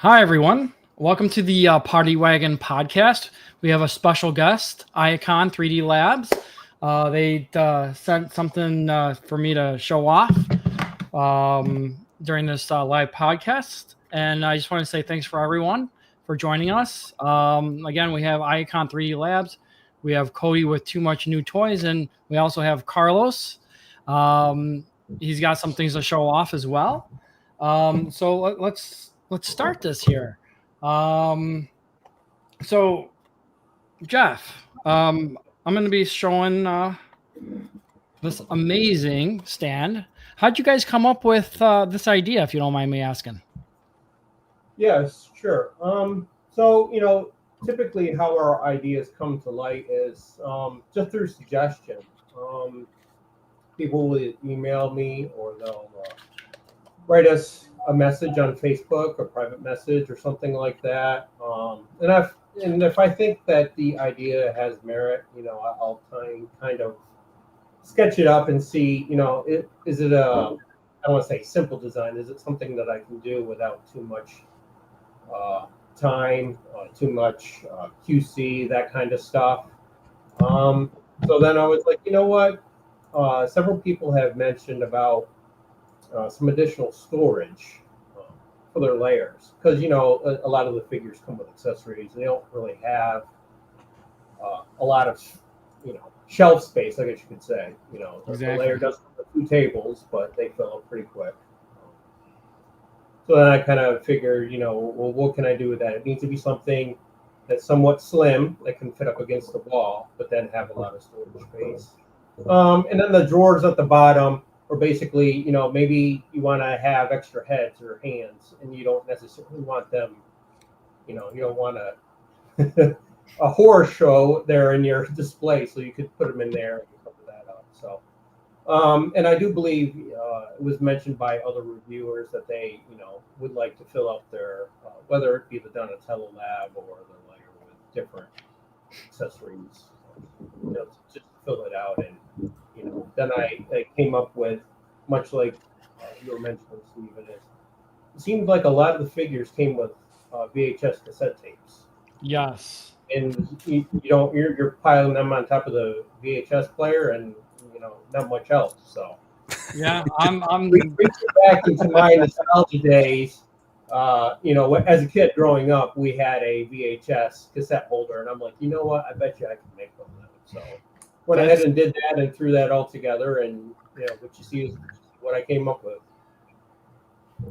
Hi, everyone. Welcome to the Party Wagon podcast. We have a special guest, Iacon 3D Labs. They sent something for me to show off during this live podcast. And I just want to say thanks for everyone for joining us. Again, we have Iacon 3D Labs. We have Cody with Too Much New Toys. And we also have Carlos. He's got some things to show off as well. So let's start this here. So Jeff, I'm going to be showing this amazing stand. How'd you guys come up with this idea, if you don't mind me asking? Yes, sure. Typically how our ideas come to light is just through suggestion. People will email me or they'll write us a message on Facebook, a private message or something like that. And if I think that the idea has merit, I'll kind of sketch it up and see, is it I don't want to say simple design. Is it something that I can do without too much time, too much QC, that kind of stuff? So then I was like, you know what? Several people have mentioned about some additional storage for their layers, because a lot of the figures come with accessories and they don't really have a lot of shelf space, I guess you could say. Exactly. The layer does come with 2 tables, but they fill up pretty quick. So then I kind of figured, well, what can I do with that? It needs to be something that's somewhat slim that can fit up against the wall, but then have a lot of storage space. And then the drawers at the bottom are basically, maybe you want to have extra heads or hands, and you don't necessarily want them, you don't want a horror show there in your display, so you could put them in there and cover that up. So, and I do believe it was mentioned by other reviewers that they, would like to fill up their, whether it be the Donatello lab or the layer with different accessories, just to fill it out. And then I came up with, much like you were mentioning, Stephen, it seemed like a lot of the figures came with VHS cassette tapes. Yes. And you're piling them on top of the VHS player, and not much else. So Yeah, I'm brings me back into my nostalgia days. As a kid growing up, we had a VHS cassette holder, and I'm like, you know what? I bet you I can make one of those. So went ahead and did that and threw that all together, and what you see is what I came up with.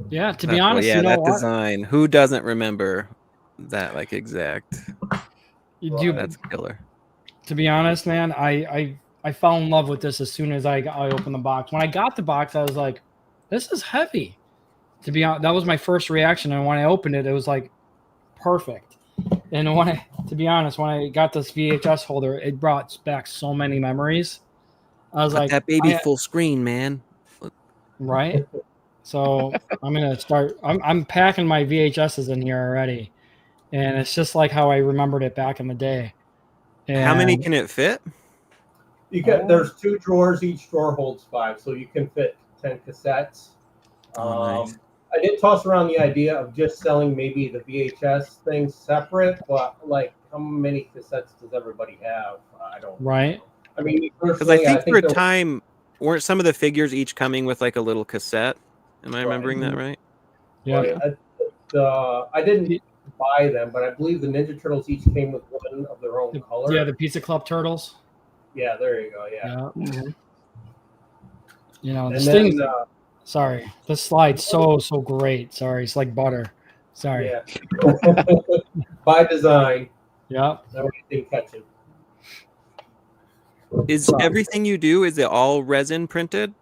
Yeah, to be honest, that design. Who doesn't remember that exact? That's killer. To be honest, man, I fell in love with this as soon as I opened the box. When I got the box, I was like, this is heavy. To be honest, that was my first reaction. And when I opened it, it was like perfect. And to be honest, when I got this VHS holder, it brought back so many memories. I was like, that baby full screen, man. Right. So I'm gonna start. I'm packing my VHSs in here already, and it's just like how I remembered it back in the day. And how many can it fit? There's 2 drawers. Each drawer holds 5, so you can fit 10 cassettes. Nice. I did toss around the idea of just selling maybe the VHS thing separate, but how many cassettes does everybody have? I don't. Right. Know. I mean, because I think for a time, weren't some of the figures each coming with a little cassette? Am I remembering that right? Yeah. I didn't buy them, but I believe the Ninja Turtles each came with one of their own color. Yeah, the Pizza Club Turtles. Yeah, there you go. Yeah. This thing. Sorry, this slide's so great. Sorry, it's like butter. Sorry. Yeah. By design. Yeah. Everything catching. Is everything you do, is it all resin printed?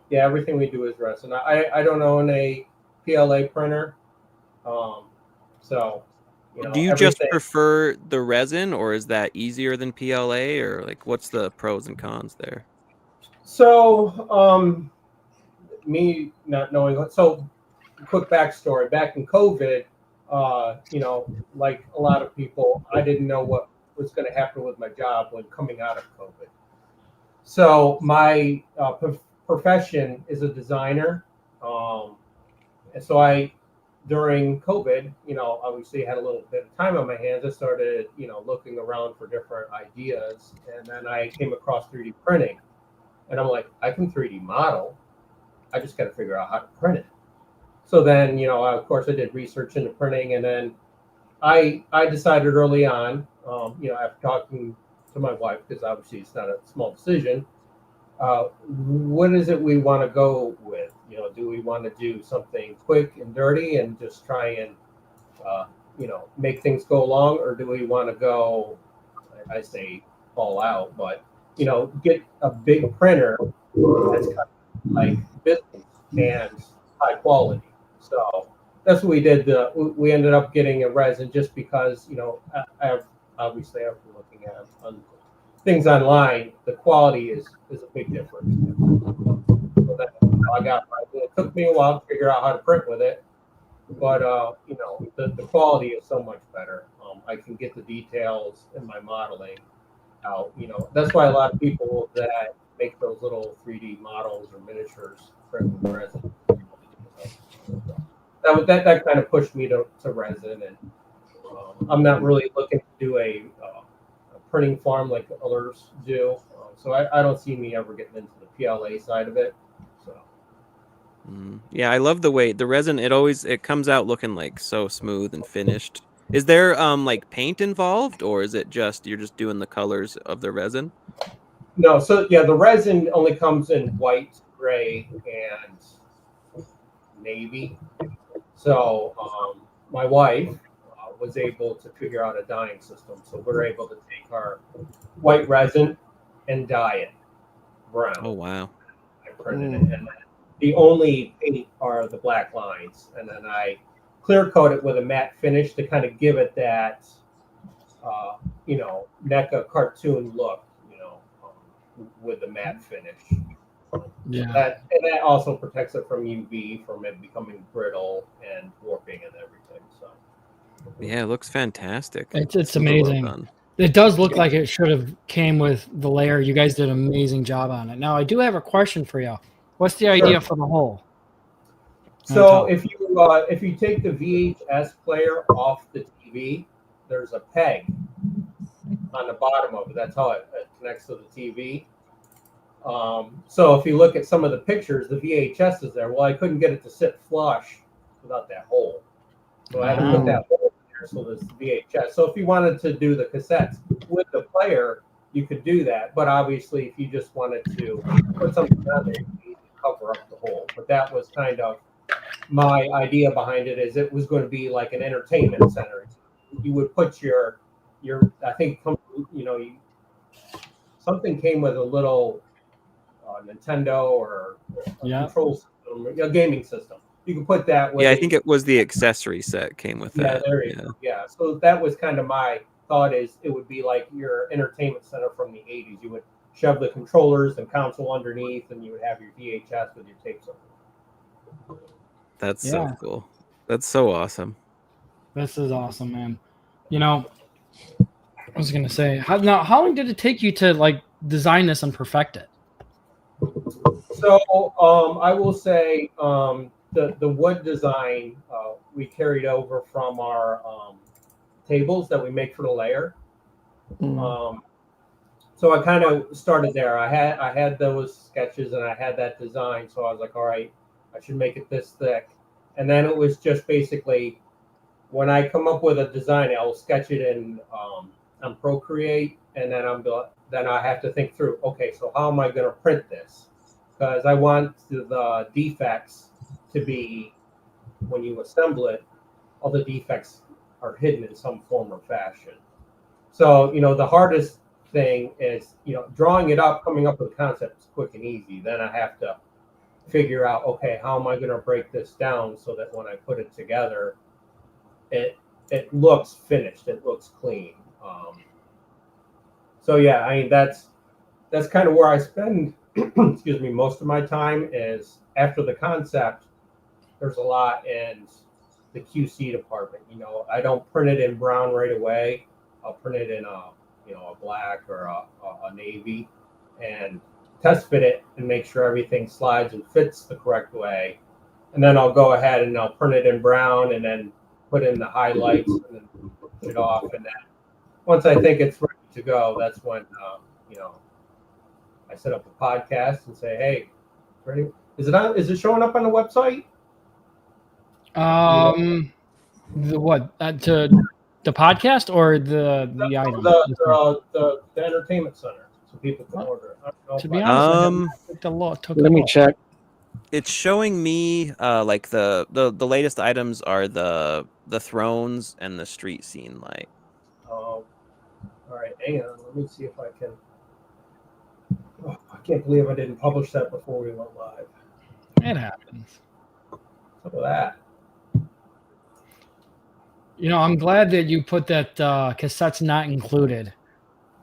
Yeah, everything we do is resin. I don't own a PLA printer. So, do you just prefer the resin, or is that easier than PLA, or what's the pros and cons there? So, me not knowing, so quick backstory. Back in COVID, like a lot of people, I didn't know what was going to happen with my job when coming out of COVID. So my profession is a designer. And so I during COVID, obviously had a little bit of time on my hands. I started, looking around for different ideas, and then I came across 3D printing, and I'm like, I can 3D model. I just got to figure out how to print it. So then, of course, I did research into printing, and then I decided early on, after talking to my wife, because obviously it's not a small decision, what is it we want to go with? Do we want to do something quick and dirty and just try and, make things go along, or do we want to go, I say all out, but, get a big printer that's kind of like business and high quality. So that's what we did. We ended up getting a Resin just because, obviously after looking at things online, the quality is a big difference. So that, it took me a while to figure out how to print with it, but the quality is so much better. I can get the details in my modeling out. That's why a lot of people that make those little 3D models or miniatures print with Resin. That kind of pushed me to Resin, and I'm not really looking to do a printing farm like others do. So I don't see me ever getting into the PLA side of it. So yeah, I love the way the resin. It comes out looking like so smooth and finished. Is there like paint involved, or is it just you're just doing the colors of the resin? no, so yeah, the Resin only comes in white, gray, and navy. So my wife was able to figure out a dyeing system. So we're able to take our white resin and dye it brown. Oh wow! I printed it, and then the only paint are the black lines, and then I clear coat it with a matte finish to kind of give it that, NECA cartoon look, with the matte finish. Yeah. That also protects it from UV, from it becoming brittle and warping and everything. So Yeah, it looks fantastic. It's Super well amazing. done. It does look like it should have came with the layer. You guys did an amazing job on it. Now I do have a question for you. What's the idea for the hole? So if you take the VHS player off the TV, there's a peg on the bottom of it. That's how it connects to the TV. So if you look at some of the pictures, the VHS is there. Well, I couldn't get it to sit flush without that hole. So I had to put that hole in there. So there's the VHS. So if you wanted to do the cassettes with the player, you could do that. But obviously, if you just wanted to put something on there, you need to cover up the hole. But that was kind of my idea behind it, is it was going to be like an entertainment center. You would put your I think, something came with a little Nintendo or a control system, a gaming system. You can put that with. Yeah, I think it was the accessory set came with that. There you go. Yeah, so that was kind of my thought, is it would be like your entertainment center from the 80s. You would shove the controllers and console underneath, and you would have your VHS with your tapes over. That's so cool. That's so awesome. This is awesome, man. I was gonna say, how long did it take you to like design this and perfect it? So I will say the wood design we carried over from our tables that we make for the layer. So I kind of started there. I had those sketches and I had that design. So I was like, all right, I should make it this thick. And then it was just basically, when I come up with a design, I'll sketch it in on Procreate, and then I have to think through, okay, so how am I going to print this? Because I want the defects to be, when you assemble it, all the defects are hidden in some form or fashion. So, the hardest thing is, drawing it up, coming up with a concept is quick and easy. Then I have to figure out, okay, how am I going to break this down so that when I put it together, it looks finished, it looks clean. So yeah, I mean, that's kind of where I spend excuse me, most of my time is after the concept. There's a lot in the QC department. I don't print it in brown right away. I'll print it in a black or a navy, and test fit it and make sure everything slides and fits the correct way. and then I'll go ahead and I'll print it in brown and then put in the highlights and then put it off. And then once I think it's ready to go, that's when I set up the podcast and say, "Hey, ready? Is it on? Is it showing up on the website?" The what? To the podcast or the item? The entertainment center, so people can order it. I don't know To if be I- honest, Let me check. It's showing me like the latest items are the thrones and the street scene light. all right, hang on. Let me see if I can. Oh, I can't believe I didn't publish that before we went live. it happens. Look at that. You know, I'm glad that you put that cassettes not included.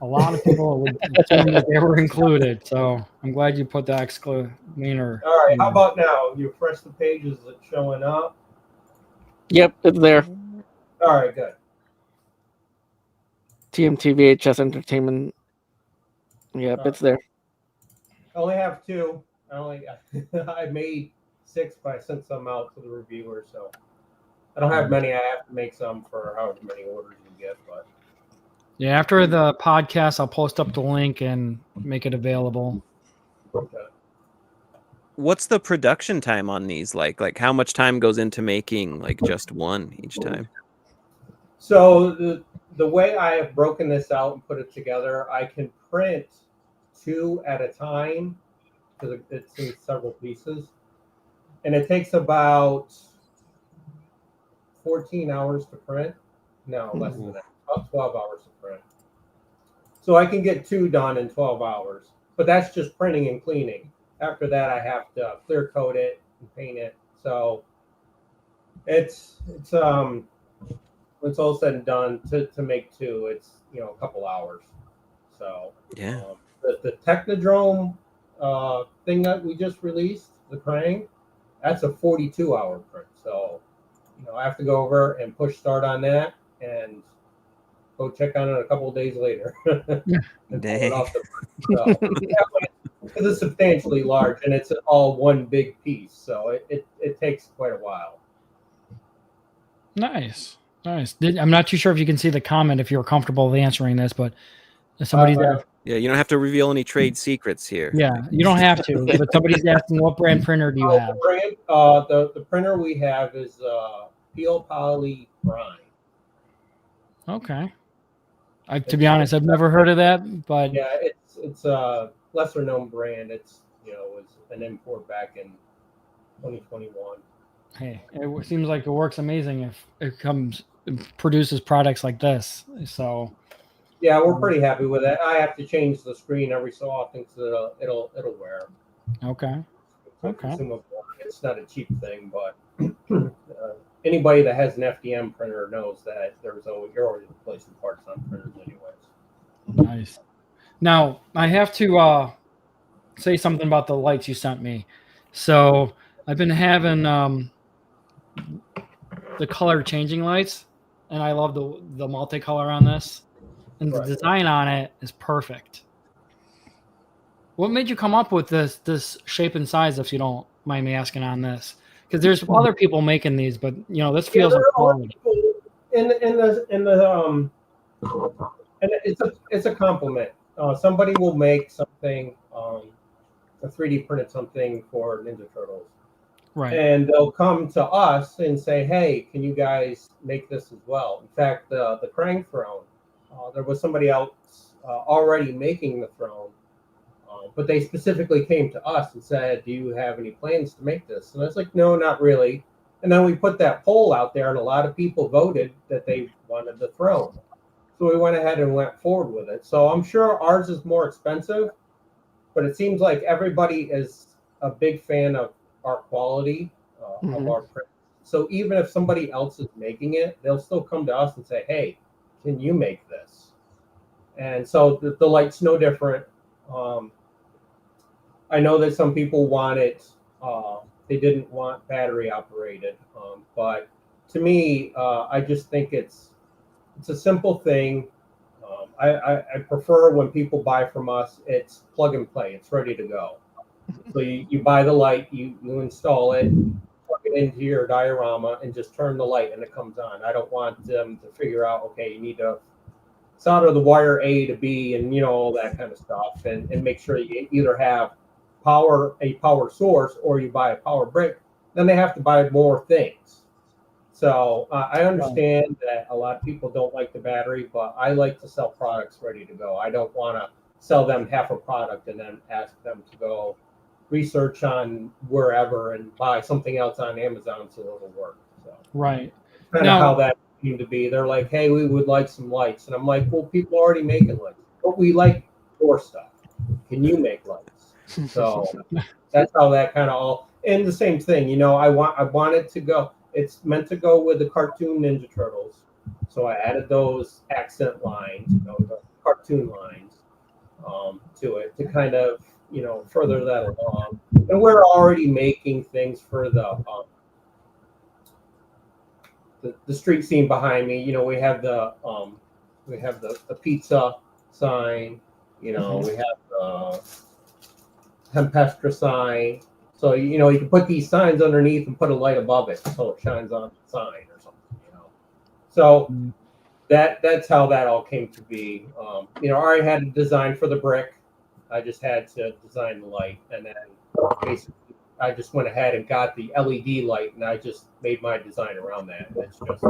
A lot of people would assume that they were included, so I'm glad you put the exclamation. All right, how about now? You refresh the page. Is it showing up? Yep, it's there. All right, good. TMT VHS Entertainment. Yep, it's there. I only have 2. I made 6, but I sent some out to the reviewer, so I don't have many. I have to make some for however many orders you get, but Yeah, after the podcast, I'll post up the link and make it available. okay. What's the production time on these like? Like how much time goes into making like just one each time? So the way I have broken this out and put it together, I can print 2 at a time because it's in several pieces, and it takes about 14 hours to print. No, less than that. About 12 hours to print. So I can get 2 done in 12 hours, but that's just printing and cleaning. After that, I have to clear coat it and paint it. So it's when it's all said and done to make 2, it's a couple hours. So Yeah. The Technodrome thing that we just released, the Krang, that's a 42-hour print. So I have to go over and push start on that and go check on it a couple of days later. And pull it off the print. So, because it's substantially large and it's all one big piece, so it takes quite a while. Nice. I'm not too sure if you can see the comment if you're comfortable with answering this, but somebody's Yeah, you don't have to reveal any trade secrets here. yeah, you don't have to, but somebody's asking what brand printer do you have? The printer we have is Peel Poly Prime. Okay. To be honest, I've never heard of that, but Yeah, it's a lesser known brand. It's was an import back in 2021. hey, it seems like it works amazing if it produces products like this. So Yeah, we're pretty happy with it. I have to change the screen every so often so it'll wear. okay. It's not a cheap thing, but anybody that has an FDM printer knows that you're always replacing parts on printers anyways. Nice. Now I have to say something about the lights you sent me. So I've been having the color changing lights, and I love the multicolor on this, and the design on it is perfect. What made you come up with this shape and size, if you don't mind me asking on this? Because there's other people making these, but this feels like quality. And it's a compliment. Somebody will make something, a 3D printed something for Ninja Turtles, Right. and they'll come to us and say, "Hey, can you guys make this as well?" In fact, the Krang throne, there was somebody else already making the throne. But they specifically came to us and said, "Do you have any plans to make this?" And I was like, "No, not really." And then we put that poll out there, and a lot of people voted that they wanted the throne. So we went ahead and went forward with it. So I'm sure ours is more expensive, but it seems like everybody is a big fan of our quality of our print. So even if somebody else is making it, they'll still come to us and say, "Hey, can you make this?" And so the light's no different. I know that some people want it. They didn't want battery operated, but to me, I just think it's a simple thing. I prefer when people buy from us, it's plug and play. It's ready to go. So you buy the light, you install it, plug it it into your diorama and just turn the light and it comes on. I don't want them to figure out, okay, you need to solder the wire A to B and, all that kind of stuff, and make sure you either have a power source or you buy a power brick. Then they have to buy more things. So I understand that a lot of people don't like the battery, but I like to sell products ready to go. I don't want to sell them half a product and then ask them to go research on wherever and buy something else on Amazon so it'll work. So Right. kind of how that seemed to be. They're like, hey, we would like some lights. And I'm like, well, people are already making lights. But we like your stuff. Can you make lights? So that's how that kind of all, and the same thing, I want it to go. It's meant to go with the cartoon Ninja Turtles. So I added those accent lines, the cartoon lines to it to kind of, further that along. And we're already making things for the street scene behind me. We have the pizza sign. We have the Tempestra sign. So you can put these signs underneath and put a light above it, so it shines on the sign or something. So that's how that all came to be. I already had a design for the brick. I just had to design the light, and then basically I just went ahead and got the LED light, and I just made my design around that. It's just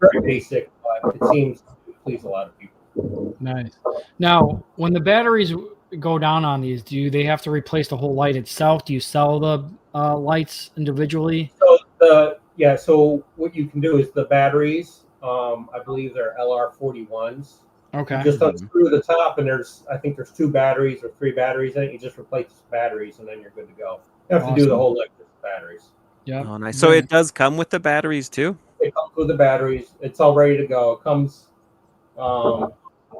very basic, but it seems to please a lot of people. Nice. Now, when the batteries go down on these, do they have to replace the whole light itself? Do you sell the lights individually? So what you can do is the batteries, I believe they're LR41s. Okay. You just unscrew the top, and I think there's 2 batteries or 3 batteries in it. You just replace the batteries, and then you're good to go. You have to do the whole light with the batteries. Yeah. Oh, nice. So it does come with the batteries too? It comes with the batteries. It's all ready to go. It comes. I don't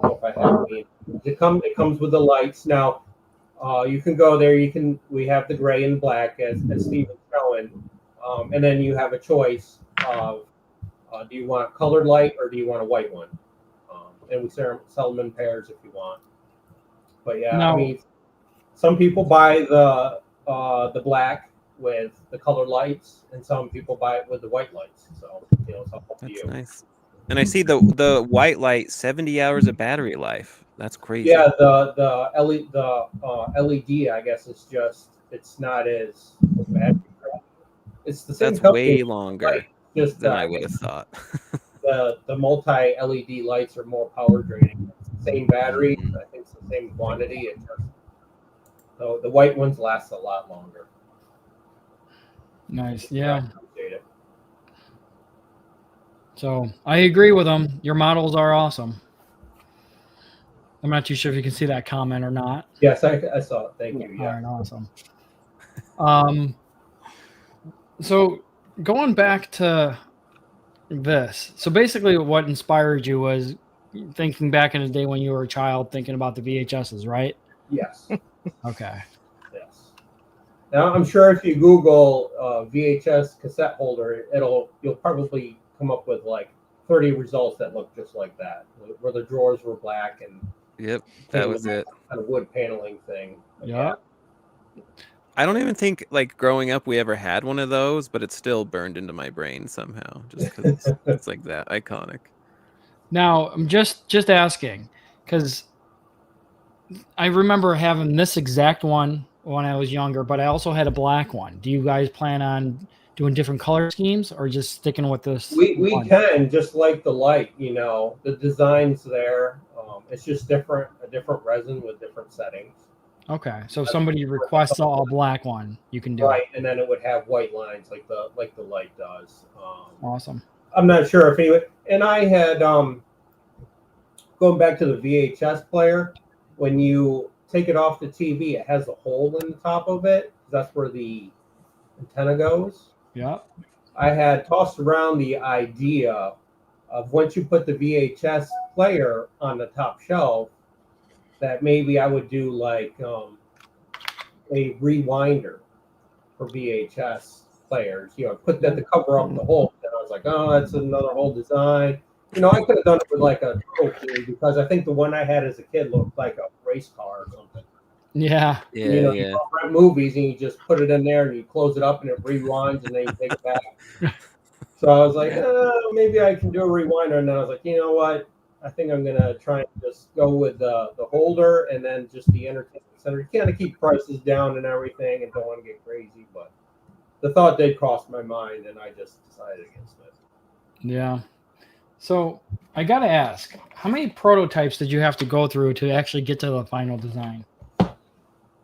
know if I have any. It comes with the lights. Now, you can go there. We have the gray and black as Steven's showing, and then you have a choice of do you want a colored light or do you want a white one? And we sell them in pairs if you want. But yeah, No. I mean, some people buy the black with the colored lights, and some people buy it with the white lights. So it's up to you. That's nice. And I see the white light, 70 hours of battery life. That's crazy. Yeah, the LED, I guess it's not as bad. It's the same. That's company, way longer right? Just than I would have thought. the multi LED lights are more power draining. It's the same battery, I think it's the same quantity. So the white ones last a lot longer. Nice. Yeah. So I agree with them. Your models are awesome. I'm not too sure if you can see that comment or not. Yes, I saw it. Thank you. Yeah. All right, awesome. So going back to this, so basically what inspired you was thinking back in the day when you were a child, thinking about the VHSs, right? Yes. Okay. Yes. Now I'm sure if you Google VHS cassette holder, you'll probably come up with like 30 results that look just like that, where the drawers were black and Yep, that was it. Kind of wood paneling thing. Yeah. I don't even think like growing up we ever had one of those, but it's still burned into my brain somehow, just because it's like that iconic. Now I'm just asking because I remember having this exact one when I was younger, but I also had a black one. Do you guys plan on doing different color schemes or just sticking with this? We can, just like the light, the design's there. It's just a different resin with different settings. Okay, so if somebody requests all black one, you can do right, and then it would have white lines like the light does. Awesome. I'm not sure if anyone. And I had going back to the VHS player. When you take it off the TV, it has a hole in the top of it. That's where the antenna goes. Yeah. I had tossed around the idea of once you put the VHS player on the top shelf, that maybe I would do like a rewinder for VHS players. Put that to cover up the hole. And I was like, oh, that's another whole design. I could have done it with like a trophy because I think the one I had as a kid looked like a race car or something. Yeah. Yeah, You know, yeah. you don't rent movies and you just put it in there and you close it up and it rewinds and then you take it back. So I was like, Yeah. maybe I can do a rewinder. And then I was like, you know what? I think I'm gonna try and just go with the holder and then just the entertainment center. You kind of keep prices down and everything, and don't want to get crazy. But the thought did cross my mind, and I just decided against it. Yeah. So I got to ask, how many prototypes did you have to go through to actually get to the final design?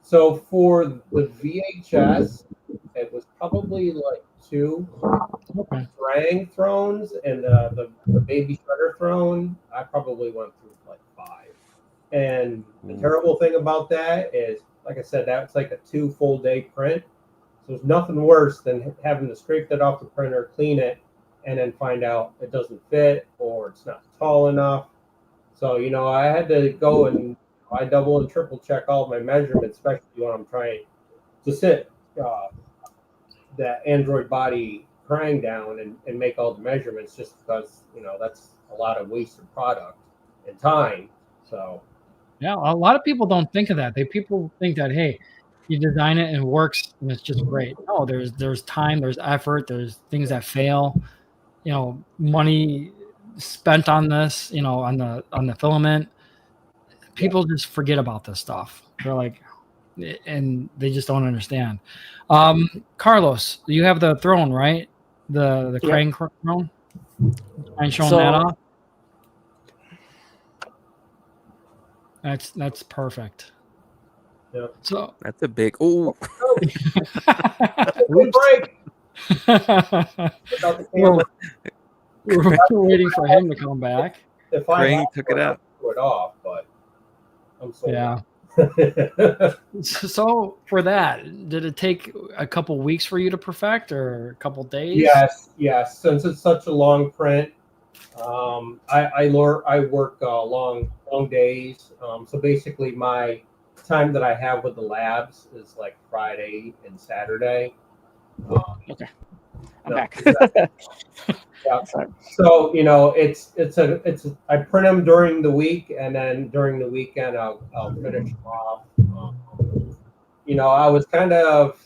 So for the VHS, it was probably like 2 Okay. Drang thrones and the baby shredder throne. I probably went through like 5. And the terrible thing about that is, like I said, that's like a 2 full day print. So there's nothing worse than having to scrape that off the printer, clean it, and then find out it doesn't fit or it's not tall enough. So, I had to go and I double and triple check all of my measurements, especially when I'm trying to sit that Android body crying down and make all the measurements, just because, that's a lot of wasted product and time. So, Yeah, a lot of people don't think of that. People think that, hey, you design it and it works and it's just great. No, there's time, there's effort, there's things that fail. Money spent on this, on the filament. People just forget about this stuff. They're like, and they just don't understand. Carlos, you have the throne, right? The Yep. crane throne. I'm showing So- that off. That's perfect. Yeah. So That's a big. Oh, good break. Without the camera. we're waiting for him to come back. If I Crane had took to, it out. I'd it off, but I'm so Yeah. So for that, did it take a couple weeks for you to perfect, or a couple days? Yes. Since it's such a long print, I work long days. So basically, my time that I have with the labs is like Friday and Saturday. Okay. I'm No, back. Yeah. Sorry. So I print them during the week, and then during the weekend I'll finish them off. I was kind of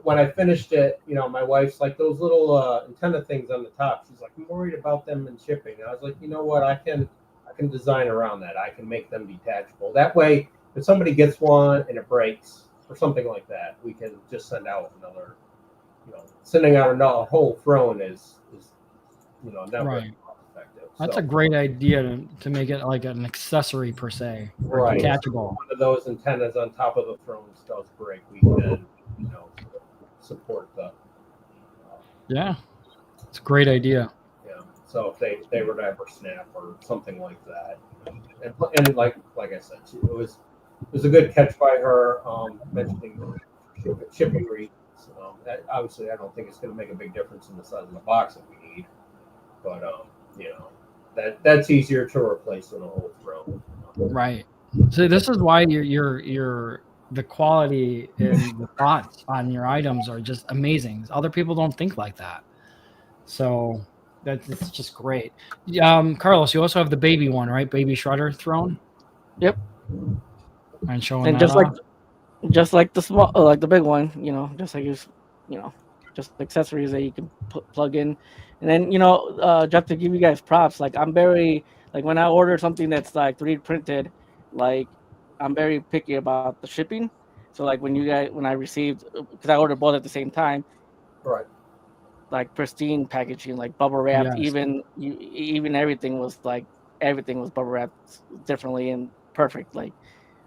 when I finished it. My wife's like, those little antenna things on the top. She's like, I'm worried about them in shipping. And I was like, you know what? I can design around that. I can make them detachable. That way, if somebody gets one and it breaks or something like that, we can just send out another. Sending out a whole throne is never Right. cost effective. That's a great idea to make it like an accessory per se, or Right. detachable. One of those antennas on top of the thrones does break. We can support the. Yeah, it's a great idea. Yeah. So if they were to ever snap or something like that, and like I said, it was a good catch by her mentioning shipping reasons. Obviously, I don't think it's going to make a big difference in the size of the box that we need, but that's easier to replace than a whole throne. Right. So this is why you're the quality and the thoughts on your items are just amazing. Other people don't think like that. So it's just great. Carlos, you also have the baby one, right? Baby shredder throne. Yep. And showing And that just like the small, like the big one, just like just accessories that you can plug in, and then just to give you guys props, like I'm very like when I order something that's like 3D printed, like I'm very picky about the shipping. So like when I received, because I ordered both at the same time, Right. like pristine packaging, like bubble wrapped, Yes. even everything was bubble wrapped differently and perfect. Like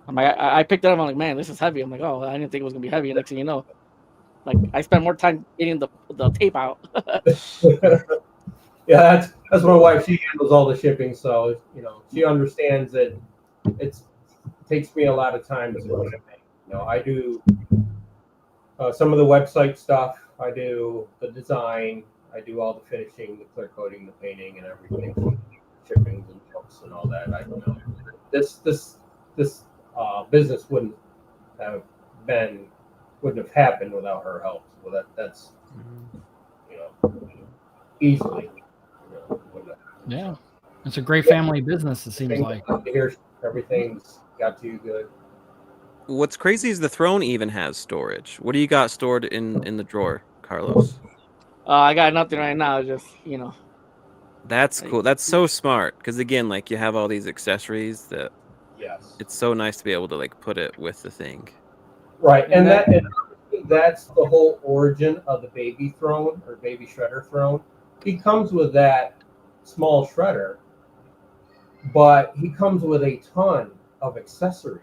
I'm like, I picked it up. I'm like, man, this is heavy. I'm like, oh, I didn't think it was gonna be heavy. And next thing you know, like I spent more time getting the tape out. Yeah, that's my wife. She handles all the shipping, so she understands that it takes me a lot of time to ship. I do some of the website stuff. I do the design. I do all the finishing, the clear coating, the painting, and everything, shippings and books and all that. This business wouldn't have happened without her help. So that's easily. Yeah, it's a great family business. It seems like. Here, everything's got to you good. What's crazy is the throne even has storage. What do you got stored in the drawer, Carlos? I got nothing right now. Just That's like, cool. That's so smart. Because again, like you have all these accessories that Yes. it's so nice to be able to like put it with the thing. Right, and And that's the whole origin of the baby throne or baby shredder throne. He comes with that small shredder, but he comes with a ton of accessories.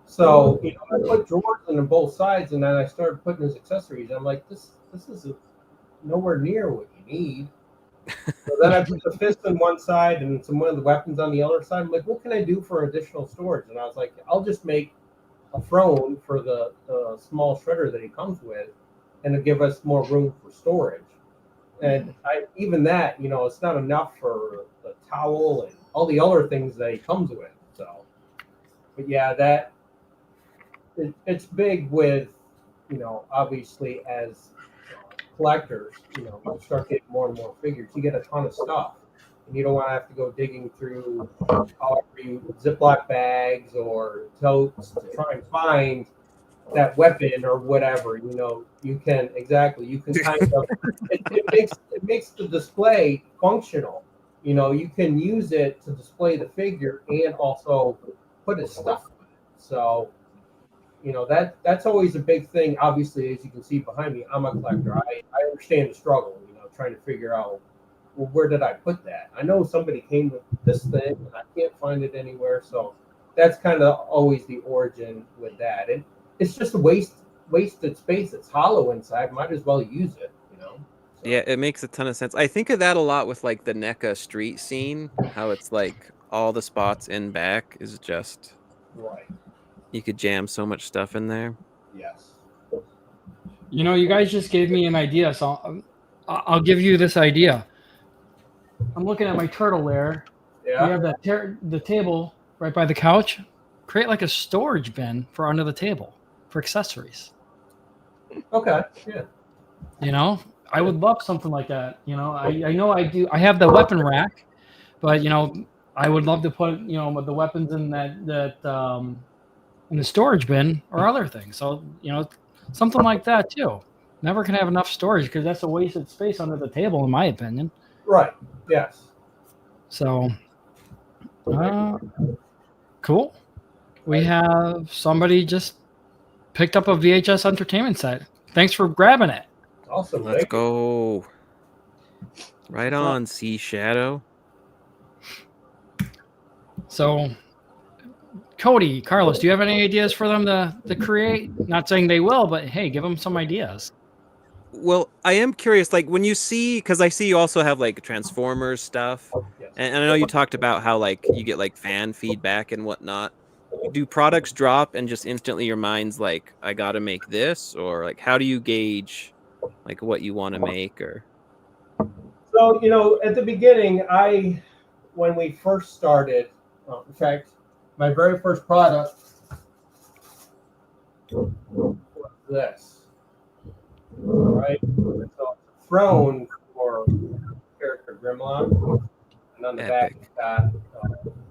So I put drawers in both sides, and then I started putting his accessories. I'm like, this is nowhere near what you need. So then I put the fist on one side and some of the weapons on the other side. I'm like, what can I do for additional storage? And I was like, I'll just make a throne for the small shredder that he comes with, and to give us more room for storage. And even that, it's not enough for the towel and all the other things that he comes with. So, but yeah, it's big with, obviously as collectors, you start getting more and more figures. You get a ton of stuff, and you don't want to have to go digging through Ziploc bags or totes to try and find that weapon or whatever. You can kind of it makes the display functional. You can use it to display the figure and also put his stuff on it. So that's always a big thing. Obviously, as you can see behind me, I'm a collector. I understand the struggle, trying to figure out, well, where did I put that? I know somebody came with this thing and I can't find it anywhere. So that's kind of always the origin with that. And it's just a wasted space. It's hollow inside. Might as well use it, So. Yeah, it makes a ton of sense. I think of that a lot with like the NECA street scene, how it's like all the spots in back is just Right. you could jam so much stuff in there. Yes. You guys just gave me an idea, so I'll give you this idea. I'm looking at my turtle lair. Yeah. We have the table right by the couch. Create like a storage bin for under the table for accessories. Okay. Yeah. I would love something like that. I know I do. I have the weapon rack, but I would love to put the weapons in that in the storage bin or other things. So something like that too. Never can have enough storage because that's a wasted space under the table, in my opinion. Right. Yes. So, cool. We have somebody just picked up a VHS entertainment set. Thanks for grabbing it. Awesome. Let's go. Right on, Sea Shadow. So, Cody, Carlos, do you have any ideas for them to create? Not saying they will, but hey, give them some ideas. Well, I am curious, like when you see, because I see you also have like Transformers stuff, Yes. and I know you talked about how like you get like fan feedback and whatnot. Do products drop and just instantly your mind's like, I gotta make this, or like how do you gauge like what you want to make? Or So at the beginning, when we first started, in fact, my very first product was this. All right, so it's a throne for character Grimlock, and on the back it's got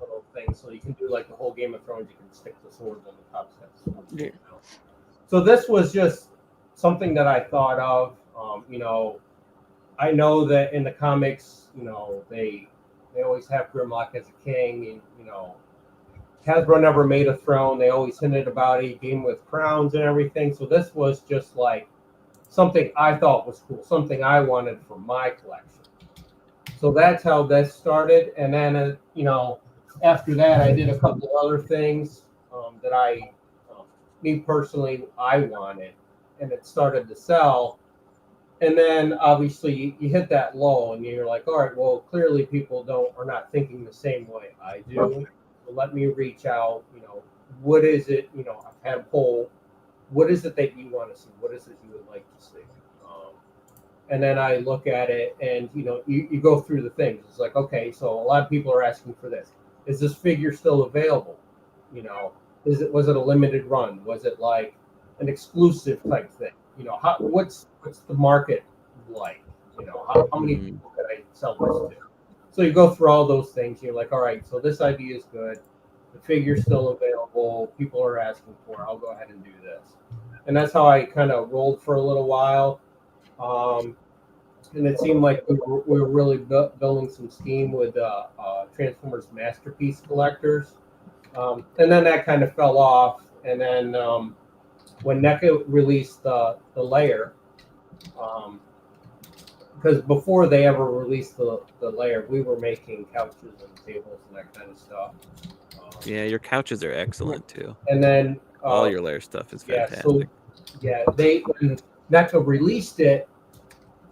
little things, so you can do like the whole Game of Thrones. You can stick the swords on the top steps. Yeah. So this was just something that I thought of. I know that in the comics, they always have Grimlock as a king, and Hasbro never made a throne. They always hinted about a game with crowns and everything. So this was just like something I thought was cool, something I wanted for my collection. So that's how this started. And then, after that, I did a couple other things that me personally, I wanted, and it started to sell. And then obviously you hit that lull and you're like, all right, well, clearly people are not thinking the same way I do. So let me reach out, what is it, I've had a poll. What is it that you want to see? What is it you would like to see? And then I look at it and, you go through the things. It's like, okay, so a lot of people are asking for this. Is this figure still available? Was it a limited run? Was it like an exclusive type thing? What's the market like? How many people could I sell this to? So you go through all those things. You're like, all right, so this idea is good. The figure's still available. People are asking for it. I'll go ahead and do this. And that's how I kind of rolled for a little while. And it seemed like we were really building some steam with Transformers Masterpiece collectors. And then that kind of fell off. And then when NECA released the layer, because before they ever released the layer, we were making couches and tables and that kind of stuff. Yeah, your couches are excellent too. And then all your layer stuff is fantastic. When NECA released it,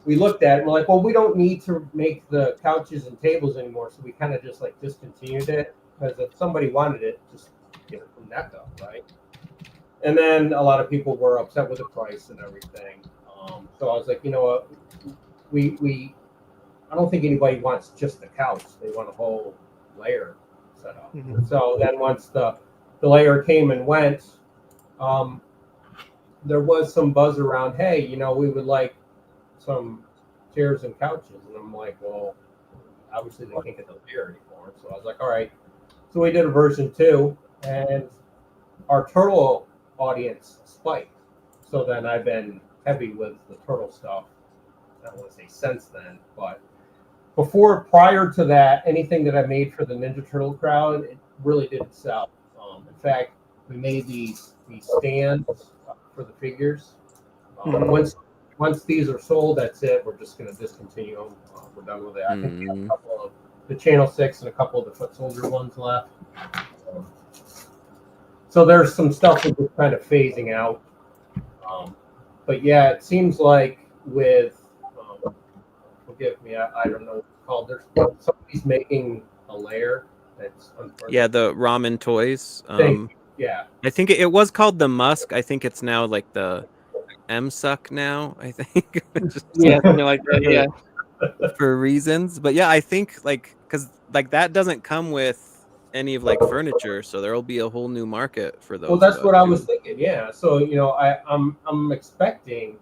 we looked at it and we're like, well, we don't need to make the couches and tables anymore. So we kind of just like discontinued it, because if somebody wanted it, just get it from NECA, right? And then a lot of people were upset with the price and everything. So I was like, you know what, I don't think anybody wants just the couch. They want a whole layer set up. Mhm. So then once the layer came and went, there was some buzz around, hey, you know, we would like some chairs and couches. And I'm like, well, obviously they can't get the layer anymore. So I was like, all right. So we did a version 2, and our turtle audience spiked. So then I've been heavy with the turtle stuff. I don't want to say since then, but prior to that, anything that I made for the Ninja Turtle crowd, it really didn't sell. In fact, we made these stands for the figures. Once these are sold, that's it. We're just going to discontinue them. We're done with it. I think we have a couple of the Channel 6 and a couple of the Foot Soldier ones left. So there's some stuff that we're kind of phasing out. But yeah, it seems like with, forgive me, I don't know what it's called. There's somebody's making a layer that's unfortunate. Yeah, the ramen toys. Yeah. I think it was called the Musk. I think it's now like the M-Suck now, I think. Yeah, something like that. Yeah. For reasons. But yeah, I think like, because like that doesn't come with any of like furniture, so there'll be a whole new market for those. Well, that's what I was thinking. Yeah. So, you know, I'm expecting,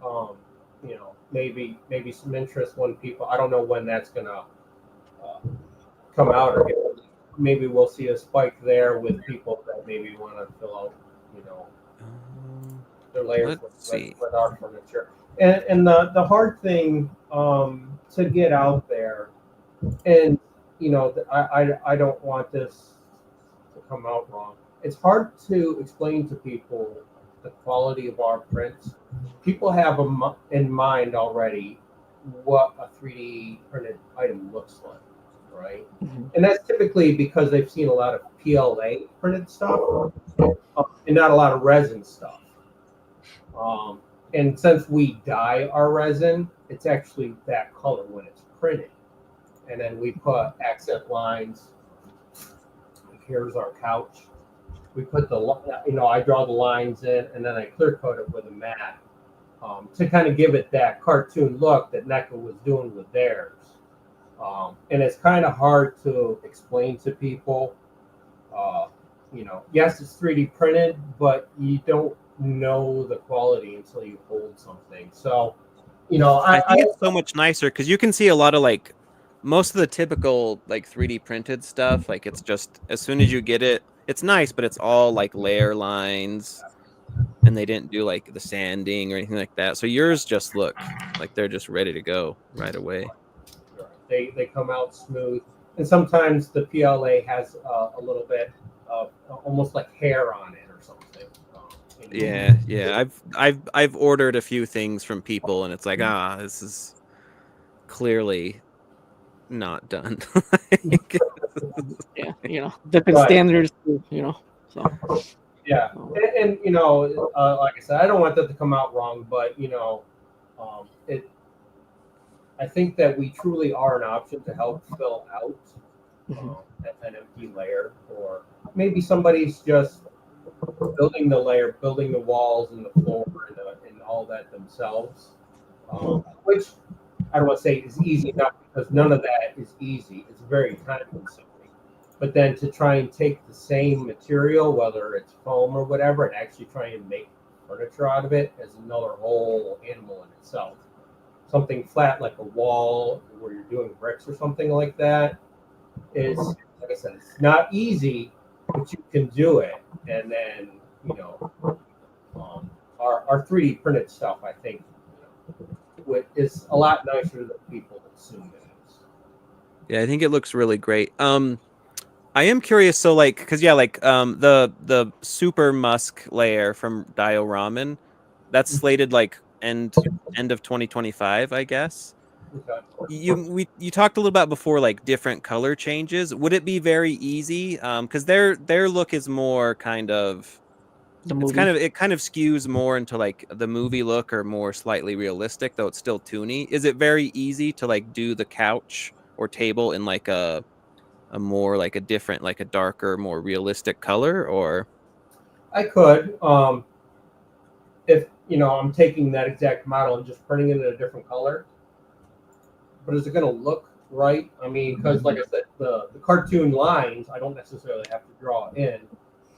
you know, maybe some interest when people, I don't know when that's gonna come out, or maybe we'll see a spike there with people that maybe want to fill out, you know, their layers with our furniture. And the hard thing to get out there, and you know, I don't want this to come out wrong. It's hard to explain to people the quality of our prints. People have in mind already what a 3D printed item looks like, right? Mm-hmm. And that's typically because they've seen a lot of PLA printed stuff and not a lot of resin stuff. And since we dye our resin, it's actually that color when it's printed. And then we put accent lines. Like here's our couch. We put I draw the lines in, and then I clear coat it with a matte to kind of give it that cartoon look that NECA was doing with theirs. And it's kind of hard to explain to people. You know, yes, it's 3D printed, but you don't know the quality until you hold something. So, you know, I think it's so much nicer because you can see a lot of like most of the typical like 3D printed stuff. Like it's just as soon as you get it, it's nice, but it's all like layer lines, and they didn't do like the sanding or anything like that. So yours just look like they're just ready to go right away. They come out smooth, and sometimes the PLA has a little bit of almost like hair on it or something. Yeah. I've ordered a few things from people, and it's like, this is clearly not done. Yeah, you know, different standards, you know. So yeah, and you know, like I said, I don't want that to come out wrong, but you know, I think that we truly are an option to help fill out an empty layer, or maybe somebody's just building the layer, building the walls and the floor and all that themselves, which I don't want to say is easy enough, because none of that is easy. It's very time consuming. But then to try and take the same material, whether it's foam or whatever, and actually try and make furniture out of it is another whole animal in itself. Something flat like a wall where you're doing bricks or something like that is, like I said, it's not easy, but you can do it. And then, our 3D printed stuff, I think, is a lot nicer than people assume it is. Yeah, I think it looks really great. I am curious. So, like, because the Super Musk layer from Dioraman, that's slated like end of 2025, I guess. Okay. You talked a little about before, like different color changes. Would it be very easy? Because their look is more kind of The it's movie. it kind of skews more into like the movie look or more slightly realistic, though it's still toony. Is it very easy to like do the couch or table in like a more like a different, like a darker, more realistic color? Or I could, if I'm taking that exact model and just printing it in a different color. But is it going to look right? I mean, because like I said, the cartoon lines, I don't necessarily have to draw in.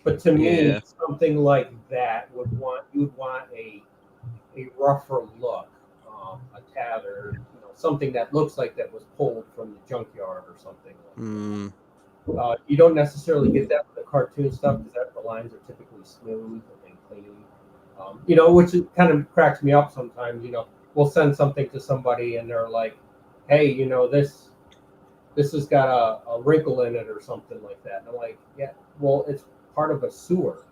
But to me, something like that you would want a rougher look, a tather, something that looks like that was pulled from the junkyard or something like that. You don't necessarily get that with the cartoon stuff because the lines are typically smooth and clean. Which kind of cracks me up sometimes. We'll send something to somebody and they're like, "Hey, this has got a wrinkle in it or something like that." And I'm like, "Yeah, well, it's part of a sewer."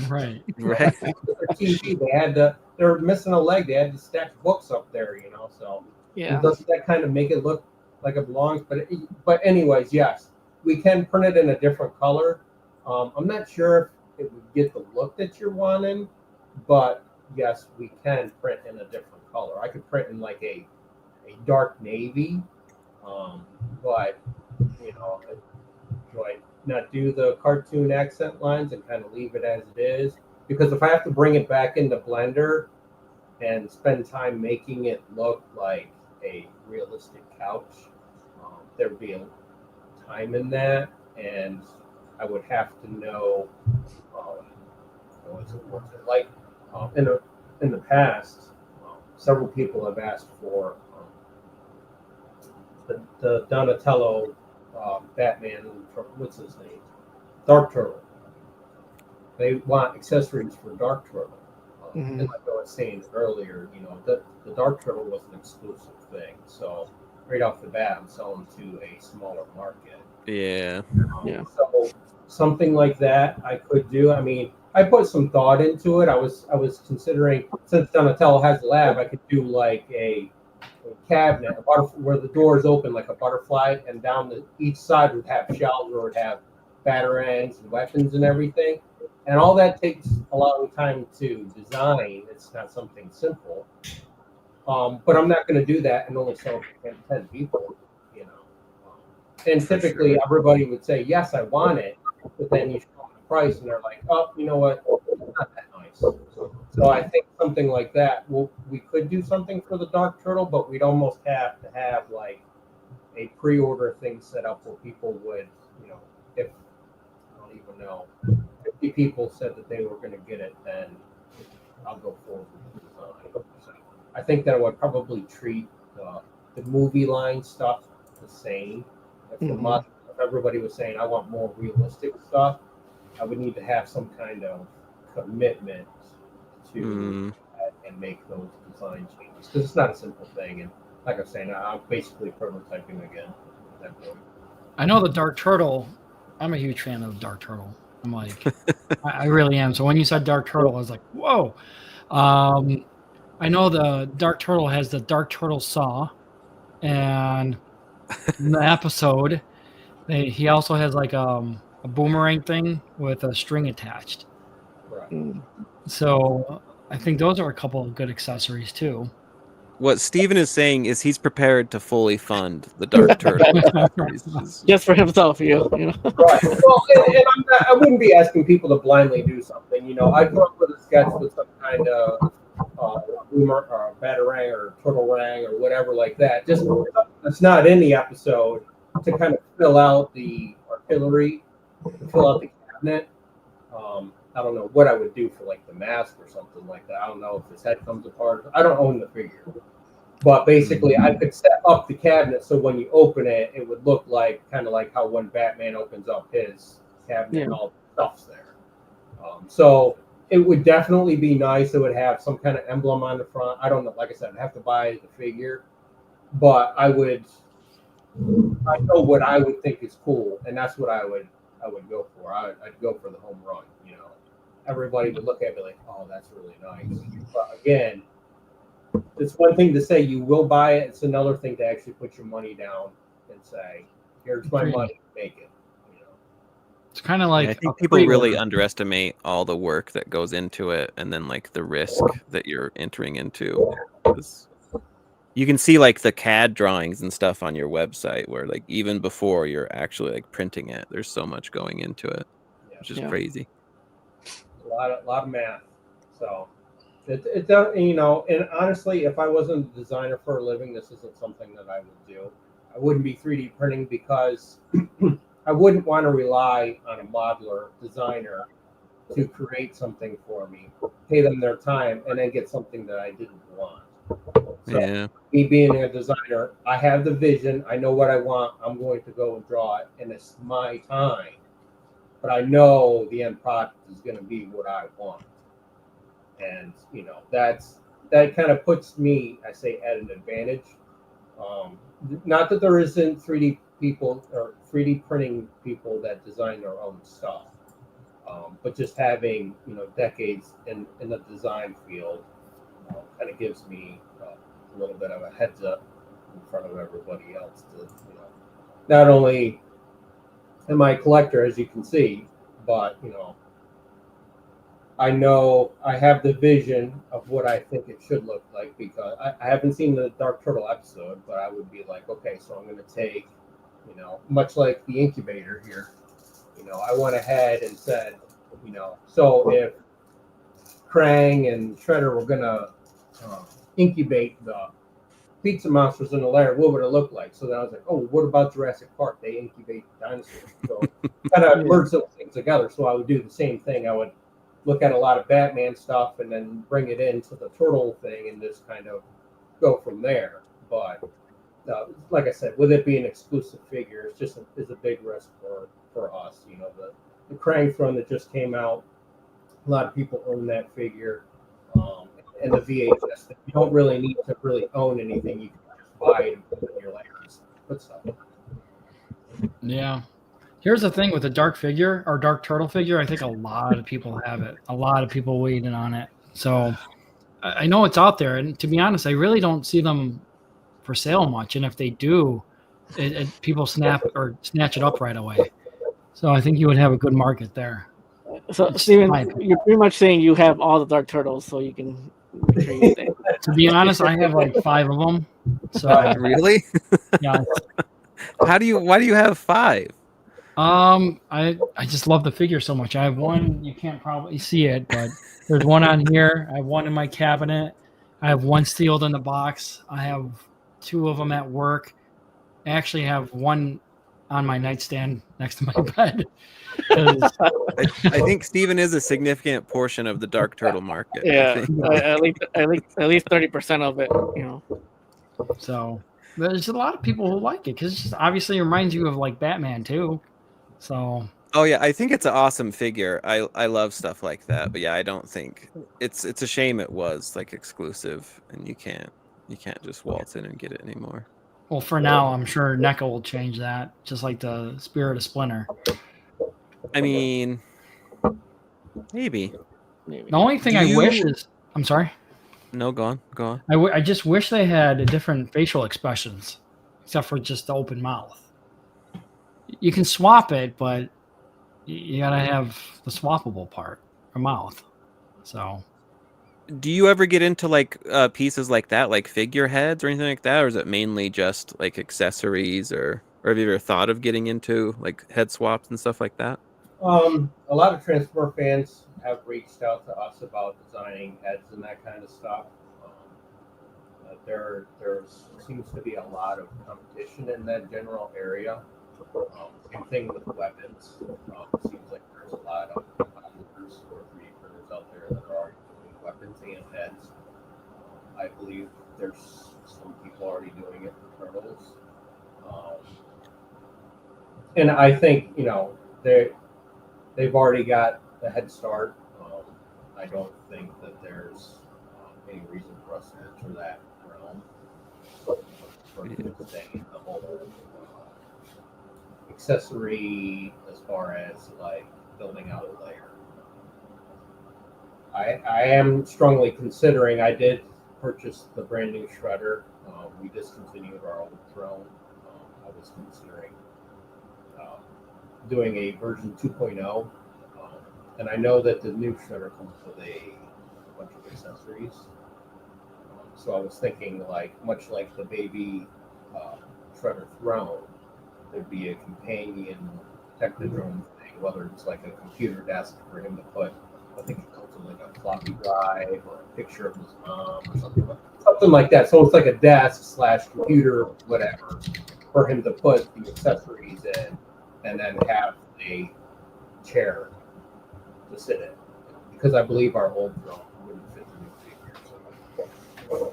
Right. Right. Their TV, they were missing a leg. They had to stack books up there, So Yeah. doesn't that kind of make it look like it belongs? But anyways, yes, we can print it in a different color. I'm not sure if it would get the look that you're wanting, but yes, we can print in a different color. I could print in like a dark navy, but do I not do the cartoon accent lines and kind of leave it as it is? Because if I have to bring it back into Blender and spend time making it look like a realistic couch, there'd be a time in that, and I would have to know what's it like. In the past, several people have asked for the Donatello Batman, what's his name? Dark Turtle. They want accessories for Dark Turtle. And like I was saying earlier, the Dark Turtle was an exclusive thing. So right off the bat, I'm selling to a smaller market. Yeah. So something like that I could do. I mean, I put some thought into it. I was considering, since Donatello has a lab, I could do like a cabinet where the doors open like a butterfly, and down each side would have shelves where it would have batarangs and weapons and everything. And all that takes a long time to design. It's not something simple. But I'm not going to do that and only sell to 10 people, And typically everybody would say, yes, I want it. But then you show them the price and they're like, oh, you know what? It's not that nice. So I think something like that, we could do something for the Dark Turtle, but we'd almost have to have like a pre-order thing set up where people would, if I don't even know, 50 people said that they were going to get it, then I'll go forward with the design. I think that I would probably treat the movie line stuff the same. If everybody was saying I want more realistic stuff, I would need to have some kind of commitment to and make those design changes, because it's not a simple thing. And like I'm saying, I'm basically prototyping again at that point. I know the Dark Turtle. I'm a huge fan of the Dark Turtle. I'm like, I really am. So when you said Dark Turtle, I was like, whoa. I know the Dark Turtle has the Dark Turtle saw, and in the episode, he also has like a boomerang thing with a string attached. Right. So I think those are a couple of good accessories too. What Steven is saying is he's prepared to fully fund the Dark Turtle. Just for himself, Right. Well, and I wouldn't be asking people to blindly do something. I'd come up with a sketch with some kind of boomer or batarang or turtle rang or whatever like that. Just that's not in the episode, to kind of fill out the artillery, to fill out the cabinet. I don't know what I would do for like the mask or something like that. I don't know if his head comes apart. I don't own the figure. But basically, I could set up the cabinet so when you open it, it would look like kind of like how when Batman opens up his cabinet and all the stuff's there. So it would definitely be nice. It would have some kind of emblem on the front. I don't know. Like I said, I'd have to buy the figure, but I know what I would think is cool, and that's what I would go for. I'd go for the home run. Everybody would look at me like, "Oh, that's really nice." But again, it's one thing to say you will buy it. It's another thing to actually put your money down and say, "Here's my money, make it." It's kind of like I think people really underestimate all the work that goes into it, and then like the risk that you're entering into. 'Cause you can see like the CAD drawings and stuff on your website, where like even before you're actually like printing it, there's so much going into it, which is crazy. A lot of math. So it does, and honestly, if I wasn't a designer for a living, this isn't something that I would do. I wouldn't be 3D printing because I wouldn't want to rely on a modeler designer to create something for me, pay them their time, and then get something that I didn't want. So me being a designer, I have the vision. I know what I want. I'm going to go and draw it, and it's my time. But I know the end product is going to be what I want. And, that kind of puts me, I say, at an advantage. Not that there isn't 3D people or 3D printing people that design their own stuff, but just having, decades in the design field kind of gives me a little bit of a heads up in front of everybody else to, not only am I a collector, as you can see, but, I know I have the vision of what I think it should look like, because I haven't seen the Dark Turtle episode, but I would be like, okay, so I'm going to take, much like the incubator here, I went ahead and said, so if Krang and Shredder were going to incubate the pizza monsters in the lair, what would it look like? So then I was like, oh, what about Jurassic Park? They incubate dinosaurs. So kind of merge those things together. So I would do the same thing. I would look at a lot of Batman stuff and then bring it into the turtle thing and just kind of go from there. But like I said, with it being an exclusive figure, it's just is a big risk for us. The Krang throne that just came out, a lot of people own that figure. And the VHS, you don't really need to really own anything. You can just buy it and put it in your layers. Put stuff. Yeah. Here's the thing with the dark figure or dark turtle figure. I think a lot of people have it. A lot of people waiting on it. So I know it's out there. And to be honest, I really don't see them for sale much. And if they do, people snatch it up right away. So I think you would have a good market there. So, Steven, you're pretty much saying you have all the Dark Turtles, so you can make sure you stay. To be honest, I have like 5 of them. So really? Yeah. Why do you have 5? I just love the figure so much. I have one, you can't probably see it, but there's one on here. I have one in my cabinet. I have one sealed in the box. I have 2 of them at work. I actually have one on my nightstand next to my bed. I think Steven is a significant portion of the Dark Turtle market. Yeah, at least 30% of it. So there's a lot of people who like it because it just obviously reminds you of like Batman too. So. Oh yeah, I think it's an awesome figure. I love stuff like that. But yeah, I don't think it's a shame it was like exclusive, and you can't just waltz in and get it anymore. Well, for now, I'm sure NECA will change that, just like the Spirit of Splinter. I mean, maybe. The only thing I wish is... I'm sorry? No, go on. I just wish they had different facial expressions, except for just the open mouth. You can swap it, but you got to have the swappable part, or mouth. So... Do you ever get into like pieces like that, like figureheads or anything like that, or is it mainly just like accessories, or have you ever thought of getting into like head swaps and stuff like that? A lot of Transformer fans have reached out to us about designing heads and that kind of stuff. There seems to be a lot of competition in that general area. Same thing with weapons. It seems like there's a lot of modelers or 3D printers out there that are already doing weapons and heads. I believe there's some people already doing it for turtles. And I think, they've already got a head start. I don't think that there's any reason for us to enter that realm. For staying in the whole accessory as far as like building out a layer. I am strongly considering. I did purchase the brand new shredder. We discontinued our old throne. I was considering doing a version 2.0. And I know that the new shredder comes with a bunch of accessories. So I was thinking, like, much like the baby shredder throne, there'd be a companion technodrome thing, whether it's like a computer desk for him to put, I think it comes with like a floppy drive or a picture of his mom or something like that. So it's like a desk / computer, whatever, for him to put the accessories in, and then have a chair to sit in, because I believe our old throne wouldn't fit the new figure. So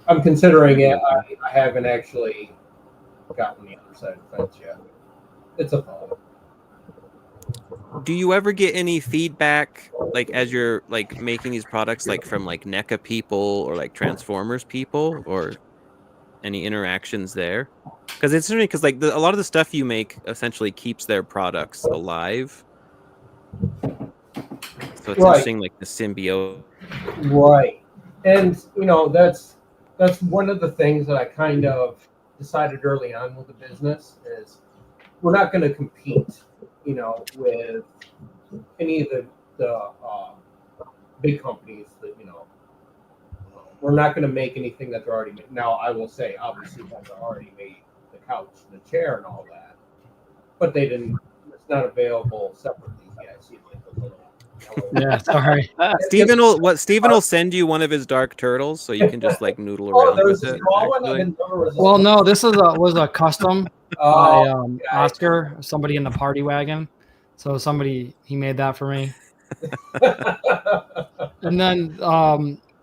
I'm considering it. I haven't actually gotten the other side of the fence yet. It's a thought. Do you ever get any feedback, like as you're like making these products, like from like NECA people or like Transformers people, or any interactions there? Because it's interesting, because like a lot of the stuff you make essentially keeps their products alive. So it's interesting, like the symbiote. Right. And that's one of the things that I kind of decided early on with the business is we're not going to compete, with any of the big companies that, we're not going to make anything that they're already made. Now, I will say, obviously, that they already made the couch and the chair and all that, but it's not available separately yet. I see like the little Yeah, sorry. Steven will send you one of his dark turtles, so you can just like noodle around there's with a it. small one. I actually. didn't know there was a Well, small no, this was a custom Oh, by okay. Oscar, somebody in the party wagon. So he made that for me. And then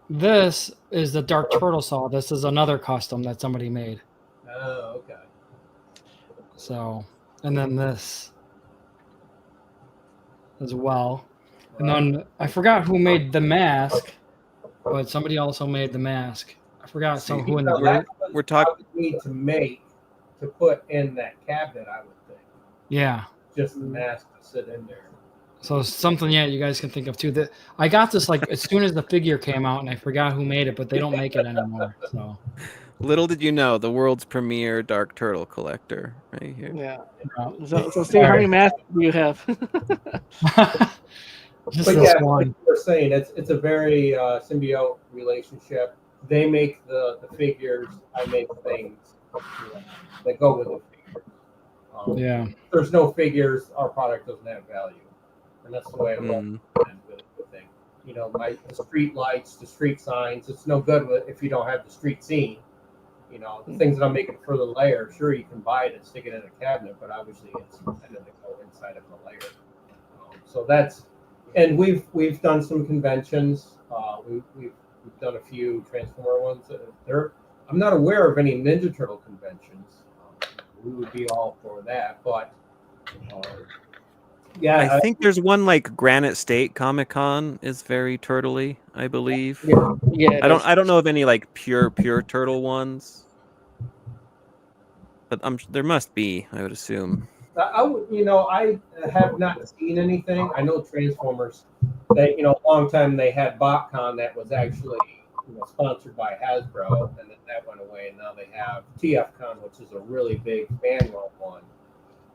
this is the Dark Turtle saw. This is another custom that somebody made. Oh, okay. So, and then this as well. And then I forgot who made the mask, but somebody also made the mask. I forgot who in the group. We're talking. Need to make to put in that cabinet, I would think. Yeah. Just the mask to sit in there. So something, you guys can think of too. That I got this like as soon as the figure came out, and I forgot who made it, but they don't make it anymore. So Little did you know, the world's premier Dark Turtle collector, right here. Yeah. So Steve, how many masks do you have? just But this yeah, one. like you were saying, it's a very symbiote relationship. They make the figures, I make things that go with the figures. Yeah. If there's no figures, our product doesn't have value, and that's the way I look at the thing. The street lights, the street signs. It's no good if you don't have the street scene. The things that I'm making for the layer, sure, you can buy it and stick it in a cabinet, but obviously it's intended to go inside of the layer. So that's, and we've done some conventions. We've done a few Transformer ones. I'm not aware of any Ninja Turtle conventions. We would be all for that, but yeah, I think there's one like Granite State Comic Con is very turtley, I believe. Yeah. I don't know of any like pure turtle ones, but there must be, I would assume. I have not seen anything. I know Transformers. They, a long time they had BotCon that was actually sponsored by Hasbro, and then that went away, and now they have TFCon, which is a really big fan world one,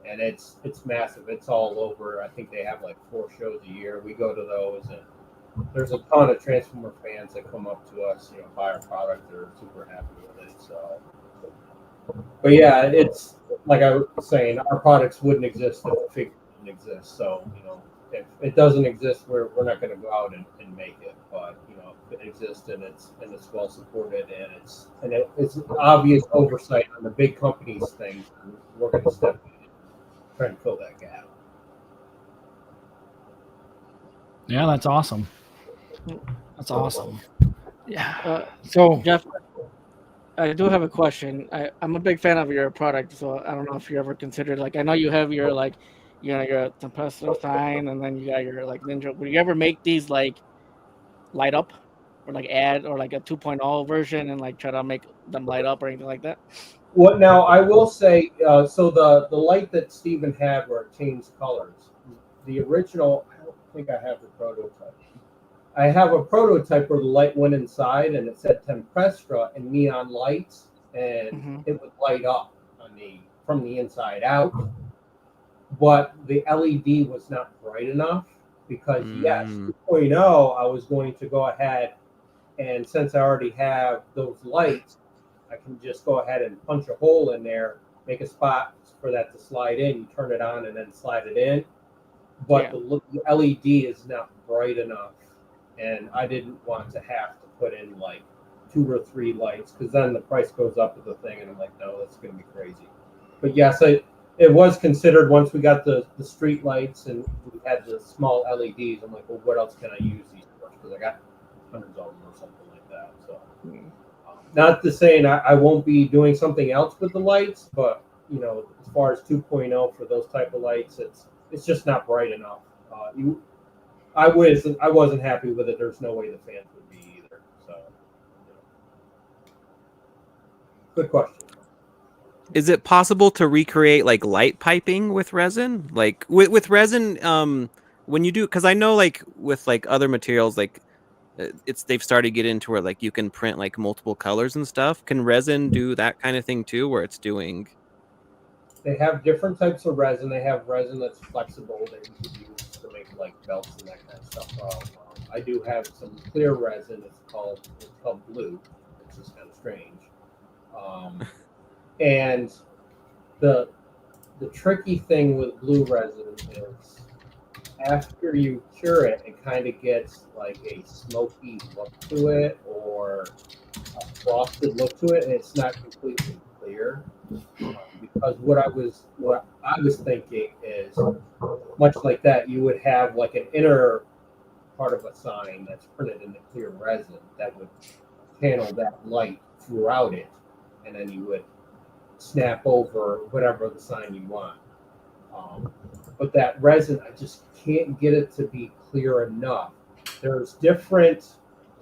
and it's massive. It's all over. I think they have like 4 shows a year. We go to those, and there's a ton of Transformer fans that come up to us, buy our product. They're super happy with it. So, but yeah, it's like I was saying, our products wouldn't exist if the figure didn't exist. So, if it doesn't exist, we're not going to go out and make it. But if it exists and it's well supported and it's obvious oversight on the big companies' things, we're going to step in and try and fill that gap. Yeah, that's awesome. That's awesome. Yeah. So Jeff, I do have a question. I'm a big fan of your product, so I don't know if you ever considered, like, I know you have your like you got your compressor sign, and then you got your like Ninja. Would you ever make these like light up, or like add, or like a 2.0 version, and like try to make them light up or anything like that? What now? I will say, so the light that Steven had where it changed colors, the original. I don't think I have the prototype. I have a prototype where the light went inside and it said Tempestra and neon lights, and it would light up on from the inside out. But the LED was not bright enough because yes, 2.0, I was going to go ahead, and since I already have those lights, I can just go ahead and punch a hole in there, make a spot for that to slide in. You turn it on and then slide it in. But the LED is not bright enough, and I didn't want to have to put in like 2 or 3 lights because then the price goes up with the thing, and I'm like, no, that's going to be crazy. But yes, it was considered once we got the street lights and we had the small LEDs. I'm like, well, what else can I use these for? Because I got hundreds of them or something like that. So, not to say I won't be doing something else with the lights, but you know, as far as 2.0 for those type of lights, it's just not bright enough. I wasn't happy with it. There's no way the fans would be either. So, good question. Is it possible to recreate like light piping with resin? Like with resin, when you do, because I know like with like other materials, like they've started to get into where like you can print like multiple colors and stuff. Can resin do that kind of thing too, where it's doing? They have different types of resin. They have resin that's flexible that you could use to make like belts and that kind of stuff. I do have some clear resin. It's called blue. It's just kind of strange. And the tricky thing with blue resin is after you cure it, it kind of gets like a smoky look to it or a frosted look to it, and it's not completely clear. Because what I was thinking is much like that, you would have like an inner part of a sign that's printed in the clear resin that would channel that light throughout it, and then you would snap over whatever the sign you want. But that resin, I just can't get it to be clear enough. There's different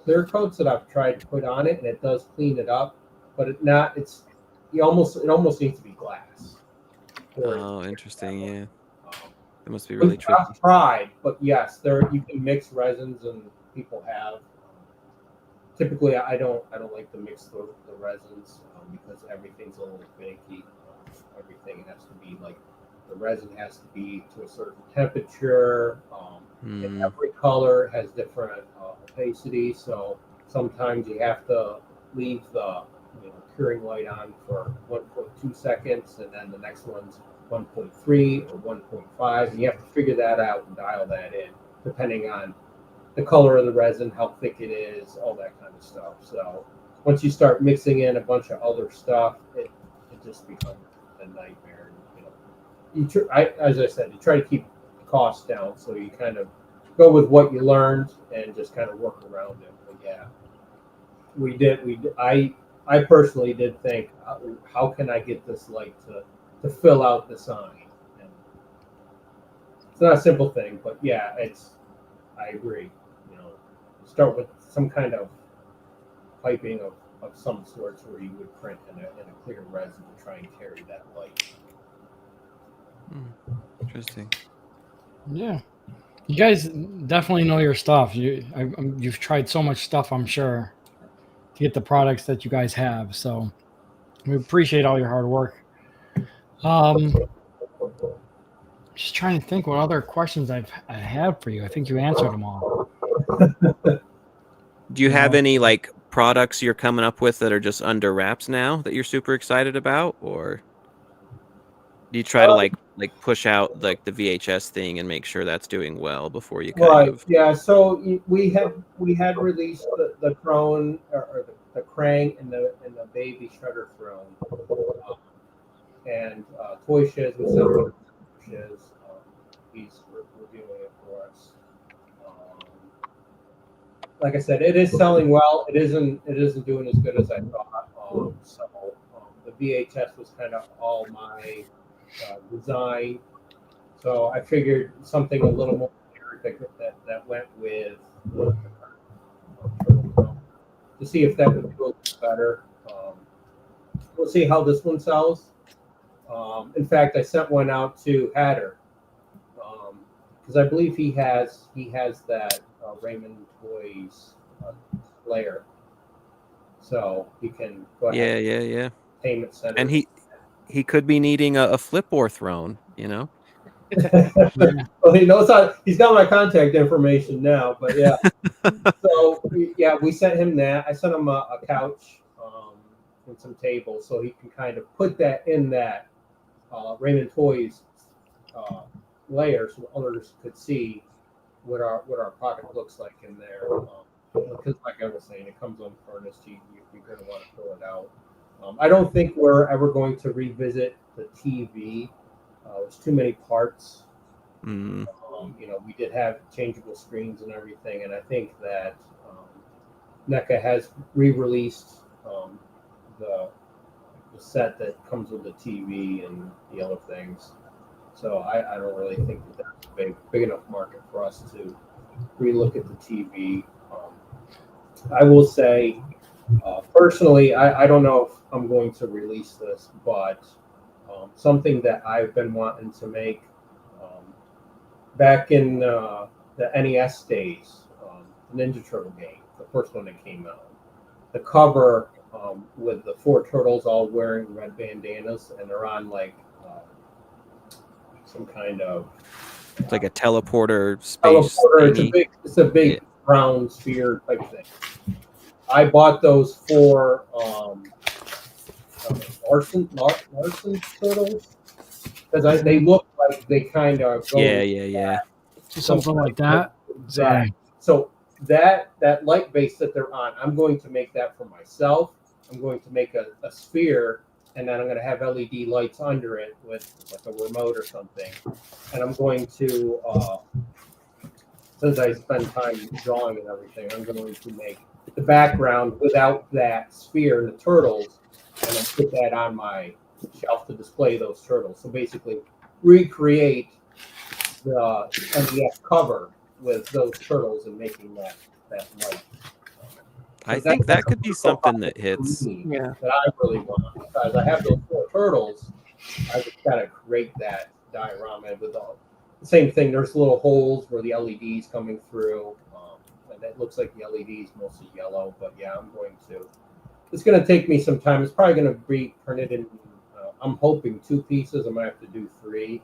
clear coats that I've tried to put on it, and it does clean it up, but it almost needs to be glass. Oh, interesting. Yeah, it must be really tricky. I've tried, but yes, you can mix resins, and people have. Typically, I don't like to mix the resins because everything's a little finicky. Everything has to be like the resin has to be to a certain temperature. And every color has different opacity, so sometimes you have to leave the curing light on for 1.2 seconds, and then the next one's 1.3 or 1.5, and you have to figure that out and dial that in depending on the color of the resin, how thick it is, all that kind of stuff. So once you start mixing in a bunch of other stuff, it just becomes a nightmare. As I said, you try to keep costs down, so you kind of go with what you learned and just kind of work around it. But yeah, we did. I personally did think, how can I get this light to fill out the sign? And it's not a simple thing, but yeah, I agree. Start with some kind of piping of some sorts where you would print in a clear resin to try and carry that light. Interesting. Yeah, you guys definitely know your stuff. You've tried so much stuff, I'm sure, to get the products that you guys have. So we appreciate all your hard work. Just trying to think what other questions I have for you. I think you answered them all. Do you have any like products you're coming up with that are just under wraps now that you're super excited about, or do you try to like push out like the VHS thing and make sure that's doing well before you kind of? Yeah. So we had released the Crone or the Krang and the baby shredder throne, and Toy Shiz with several Shiz. He's reviewing it for us. Like I said, it is selling well. It isn't doing as good as I thought. So the VHS was kind of all my design. So I figured something a little more that went with to see if that would do a little better. We'll see how this one sells. In fact, I sent one out to Hatter because I believe he has that Raymond Toys layer, so he can go ahead. Yeah. Payment center. And he could be needing a flip or throne, you know. Well, he knows how. He's got my contact information now, but yeah. So yeah, we sent him that. I sent him a couch and some tables, so he can kind of put that in that Raymond Toys layer, so others could see what our product looks like in there. Because, like I was saying, it comes on furnace. You're going to want to throw it out. I don't think we're ever going to revisit the TV. There's too many parts. Mm. We did have changeable screens and everything, and I think that NECA has re-released the set that comes with the TV and the other things. So I don't really think that that's a big enough market for us to relook at the TV. I will say, personally, I don't know if I'm going to release this, but something that I've been wanting to make back in the NES days, the Ninja Turtle game, the first one that came out, the cover with the 4 turtles all wearing red bandanas, and they're on like some kind of It's like a teleporter space. It's a big brown sphere type thing. I bought those for Larson turtles because they look like they kind of go Yeah. Something like that. Right. So that light base that they're on, I'm going to make that for myself. I'm going to make a sphere, and then I'm going to have LED lights under it with like a remote or something. And I'm going to, since I spend time drawing and everything, I'm going to make the background without that sphere and the turtles, and then put that on my shelf to display those turtles. So basically recreate the NES cover with those turtles and making that light. I think that could be something that hits. That I really want, because I have those 4 turtles. I just gotta create that diorama with all the same thing. There's little holes where the LEDs coming through, and it looks like the LEDs mostly yellow. But yeah, I'm going to. It's going to take me some time. It's probably going to be printed in. I'm hoping 2 pieces. I'm gonna have to do 3.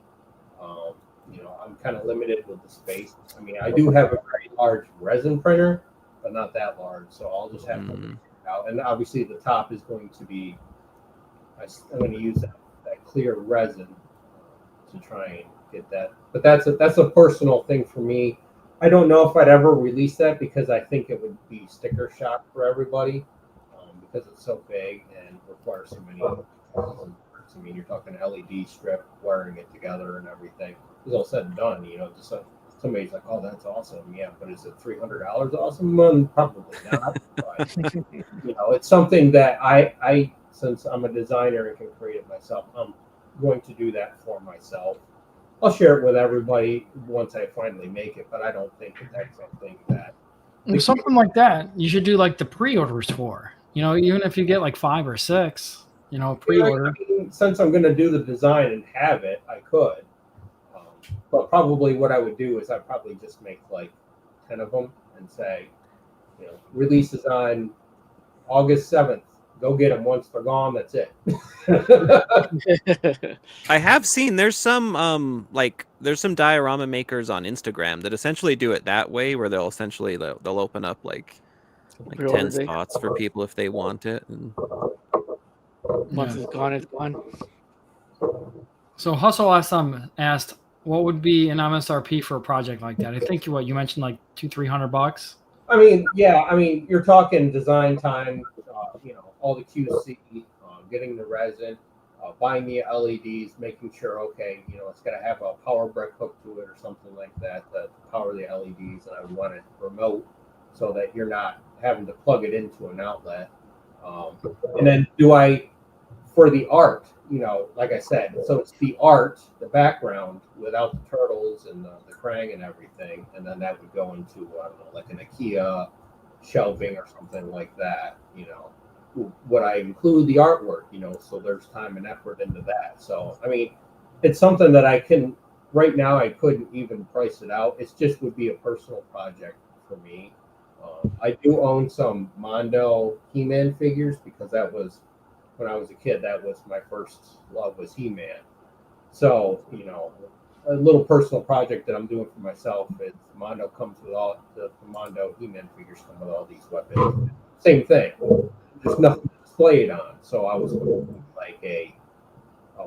I'm kind of limited with the space. I mean, I do have a very large resin printer, but not that large. So I'll just have to figure it out. And obviously, the top is going to be. I'm going to use that clear resin to try and get that. But that's a personal thing for me. I don't know if I'd ever release that because I think it would be sticker shock for everybody because it's so big and requires so many. I mean, you're talking LED strip, wiring it together and everything. It's all said and done, just somebody's like, oh, that's awesome. Yeah, but is it $300 awesome? Probably not. But, it's something that I, since I'm a designer and can create it myself, I'm going to do that for myself. I'll share it with everybody once I finally make it, but I don't think that that's something that... Something like that, you should do like the pre-orders for, even if you get like 5 or 6. Pre-order. Since I'm going to do the design and have it, I could. But probably what I would do is I'd probably just make like 10 of them and say, releases on August 7th. Go get them once they're gone. That's it. I have seen there's some diorama makers on Instagram that essentially do it that way, where they'll open up like 10 spots for people if they want it. And... Once it's gone, it's gone. So Hustle last time asked, what would be an MSRP for a project like that? I think you mentioned like $200-300. I mean, yeah. I mean, you're talking design time, all the QC, getting the resin, buying the LEDs, making sure, okay, it's got to have a power brick hooked to it or something like that to power the LEDs, and I would want it remote so that you're not having to plug it into an outlet. And then for the art, you know, like I said, so it's the art, the background without the turtles and the Krang and everything, and then that would go into I don't know, like an IKEA shelving or something like that. You know, would I include the artwork? You know, so there's time and effort into that. So I mean, it's something that I can right now. I couldn't even price it out. It just would be a personal project for me. I do own some Mondo He-Man figures because that was when I was a kid. That was my first love was He-Man. So you know, a little personal project that I'm doing for myself is Mondo comes with all the Mondo He-Man figures come with all these weapons. Same thing. There's nothing to display it on. So I was like a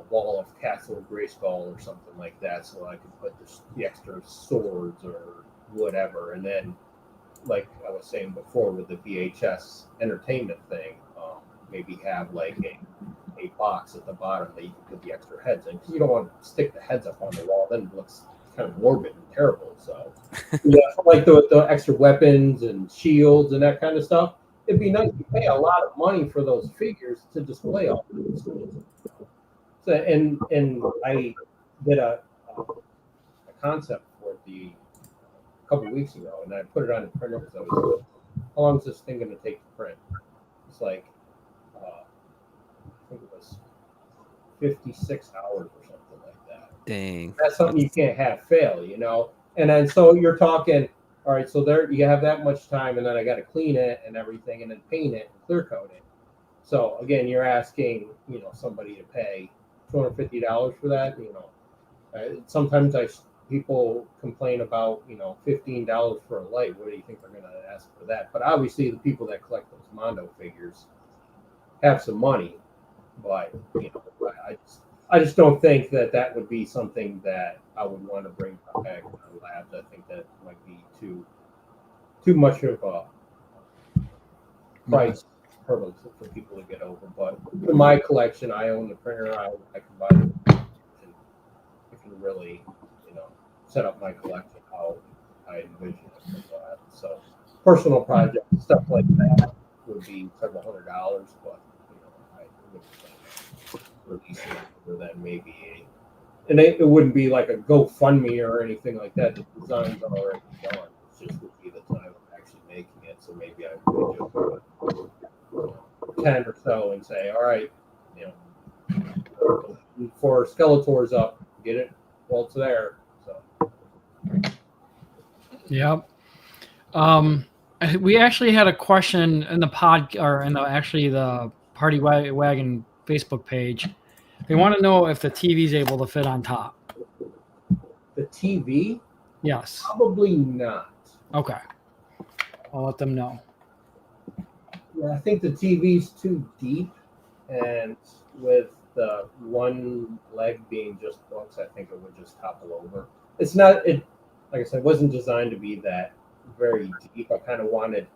wall of Castle Grayskull or something like that, so I could put the extra swords or whatever, and then like I was saying before with the VHS entertainment thing, maybe have like a box at the bottom that you can put the extra heads in because you don't want to stick the heads up on the wall. Then it looks kind of morbid and terrible. So, yeah, like the extra weapons and shields and that kind of stuff. It'd be nice to pay a lot of money for those figures to display all those things. So, and I did a concept for the couple of weeks ago, and I put it on the printer because I was, how long is this thing going to take to print? It's like, I think it was 56 hours or something like that. Dang. That's something you can't have fail, you know? And then so you're talking, all right, so there you have that much time, and then I got to clean it and everything, and then paint it and clear coat it. So again, you're asking, you know, somebody to pay $250 for that, you know. Sometimes people complain about, you know, $15 for a light. What do you think they're going to ask for that? But obviously, the people that collect those Mondo figures have some money. But you know, I just don't think that would be something that I would want to bring back to the labs. I think that might be too much of a price hurdle for people to get over. But in my collection, I own the printer. I can buy it. I can really, you know, set up my collection how I envision it. So personal projects, stuff like that would be several $100s, but you know, I wouldn't release it for that maybe and it wouldn't be like a GoFundMe or anything like that. The design's already done. It just would be the time of actually making it. So maybe I would do 10 or so and say, all right, you know, for Skeletor's up, get it while it's there. So. Yep. We actually had a question in the the Party Wagon Facebook page. They want to know if the TV is able to fit on top. The TV? Yes. Probably not. Okay. I'll let them know. Yeah, I think the TV's too deep, and with the one leg being just books, I think it would just topple over. It's not. It, like I said, it wasn't designed to be that very deep. I kind of wanted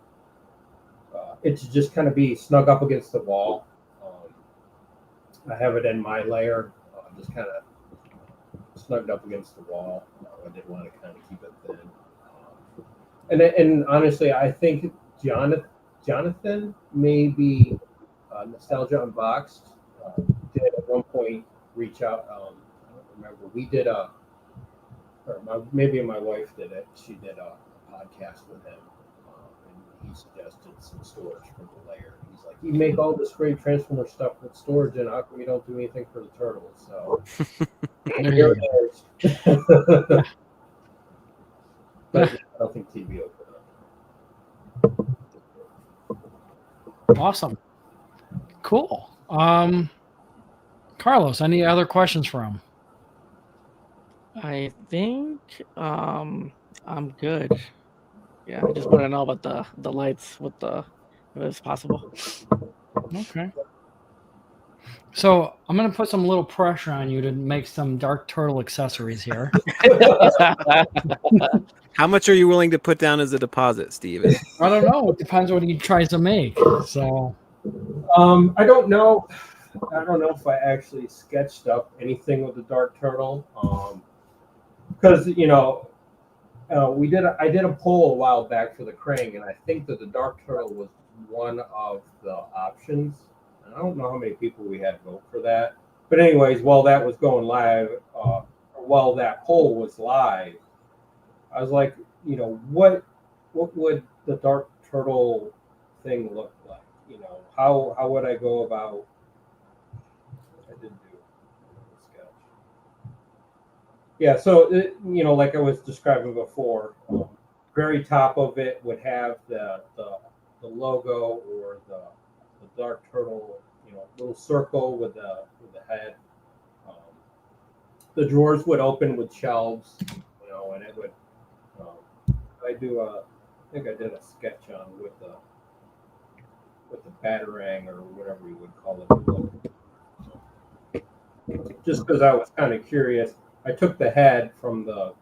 it to just kind of be snug up against the wall. I have it in my layer, just kind of snugged up against the wall. I didn't want to kind of keep it thin. And honestly, I think Jonathan maybe Nostalgia Unboxed did at one point reach out. I don't remember. We did maybe my wife did it. She did a podcast with him, and he suggested some storage for the layer. He's like, you make all this great Transformer stuff with storage, and how come you don't do anything for the turtles? So here it is. But I don't think TV will put it. Awesome. Cool. Carlos, any other questions for him? I think I'm good. Yeah, I just want to know about the lights with if it's possible. Okay. So I'm gonna put some little pressure on you to make some Dark Turtle accessories here. How much are you willing to put down as a deposit, Steven? I don't know. It depends what he tries to make. So I don't know. I don't know if I actually sketched up anything with the Dark Turtle. Because you know, I did a poll a while back for the Krang, and I think that the Dark Turtle was one of the options. And I don't know how many people we had vote for that. But anyways, while that was going live, while that poll was live, I was like, what would the dark turtle thing look like? How would I go about? I didn't do the sketch. Yeah, so like I was describing before, very top of it would have the logo or the dark turtle, little circle with the head. Um, the drawers would open with shelves, and it would. I think I did a sketch on with the batarang or whatever you would call it. Just because I was kind of curious, I took the head from the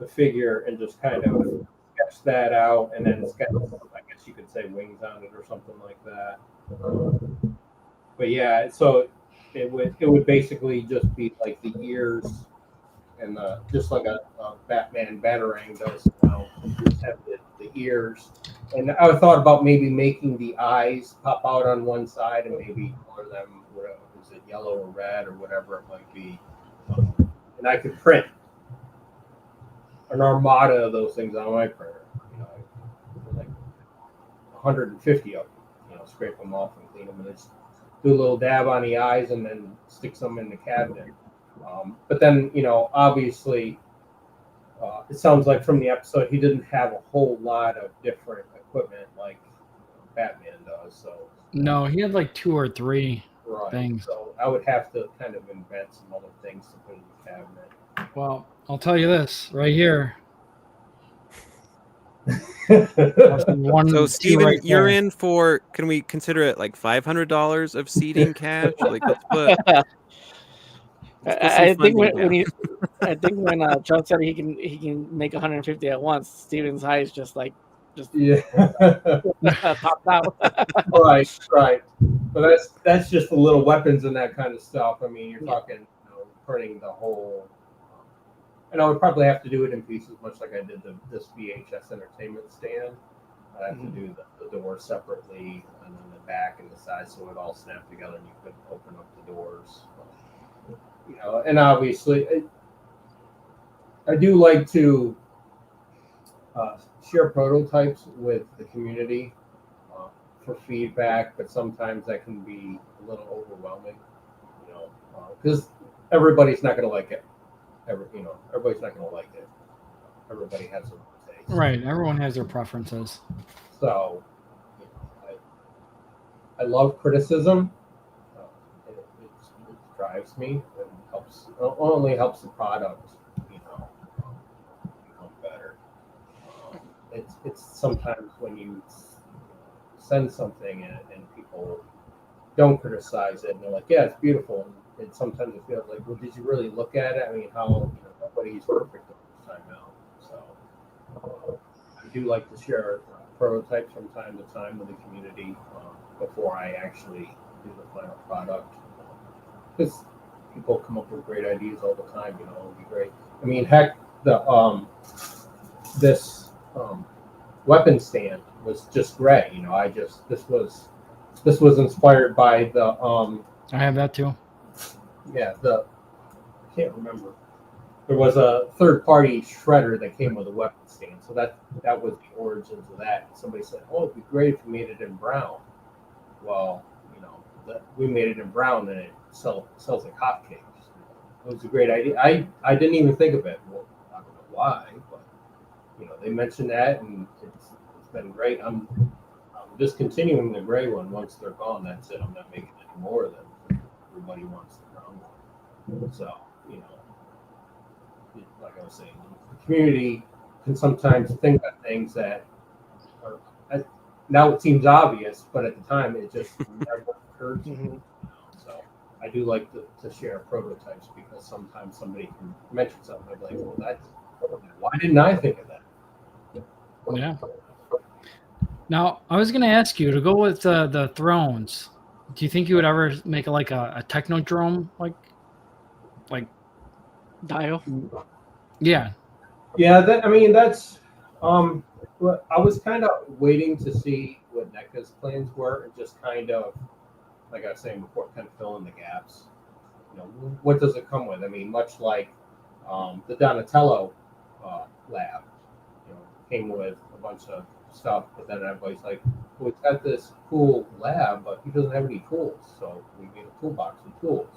figure and just kind of sketched that out, and then sketched, I guess you could say, wings on it or something like that. But yeah, so it would basically just be like the ears and just like a Batman batarang does. Just have the ears. And I thought about maybe making the eyes pop out on one side and maybe color them, whatever, is it yellow or red or whatever it might be. And I could print an armada of those things on my printer. Like 150 of them. Scrape them off and clean them, and just do a little dab on the eyes and then stick some in the cabinet. But then, obviously, it sounds like from the episode he didn't have a whole lot of different equipment like Batman does. So No, he had like 2 or 3 things. So I would have to kind of invent some other things to put in the cabinet. Well, I'll tell you this right here. So Steven, right you're there. in for, can we consider it like $500 of seeding cash? Like, let's put I think when Chuck said he can make 150 at once, Steven's eyes just Yeah. popped out. Right. But that's just the little weapons and that kind of stuff. I mean, you're talking, printing the whole. And I would probably have to do it in pieces, much like I did this VHS entertainment stand. I have to do the door separately, and then the back and the side, so it all snapped together, and you could open up the doors. And obviously, I do like to share prototypes with the community for feedback, but sometimes that can be a little overwhelming, because everybody's not going to like it. Everybody's not going to like it. Everybody has their own taste. Right. Everyone has their preferences. So, I love criticism. It drives me and helps. Only helps the product, become better. It's sometimes when you send something and people don't criticize it, and they're like, "Yeah, it's beautiful." And sometimes it feels like, well, did you really look at it? I mean, nobody's perfect the first time out. So I do like to share prototypes from time to time with the community before I actually do the final product. Because people come up with great ideas all the time. It would be great. I mean, heck, this weapon stand was just gray. This was inspired by the I have that too. Yeah, I can't remember. There was a third-party shredder that came with a weapon stand, so that was the origins of that. Somebody said, "Oh, it'd be great if we made it in brown." Well, we made it in brown, and it sells like hotcakes. It was a great idea. I didn't even think of it. Well, I don't know why, but they mentioned that, and it's been great. I'm discontinuing the gray one once they're gone. That's it. I'm not making any more of them. Everybody wants the brown one. So, like I was saying, the community can sometimes think of things that are, now it seems obvious, but at the time it just never occurred to me. So I do like to share prototypes, because sometimes somebody can mention something like, well, why didn't I think of that? Yeah. Now, I was going to ask you to go with the thrones. Do you think you would ever make like a technodrome, like Dial? Yeah. Yeah, that's I was kind of waiting to see what NECA's plans were, and just kind of, like I was saying before, kind of fill in the gaps. what does it come with? I mean, much like the Donatello lab, came with a bunch of stuff, but then everybody's like, well, he's got this cool lab, but he doesn't have any tools, so we made a toolbox with tools.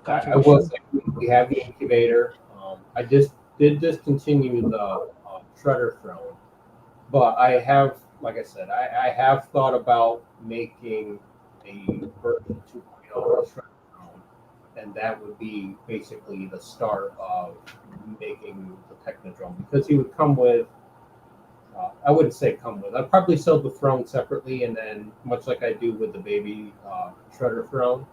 I will say we have the incubator. I just did discontinue the shredder throne, but I have, like I said, I have thought about making a version 2.0 shredder throne, and that would be basically the start of making the Technodrome, because he would come with. I wouldn't say come with. I'd probably sell the throne separately, and then much like I do with the baby shredder throne,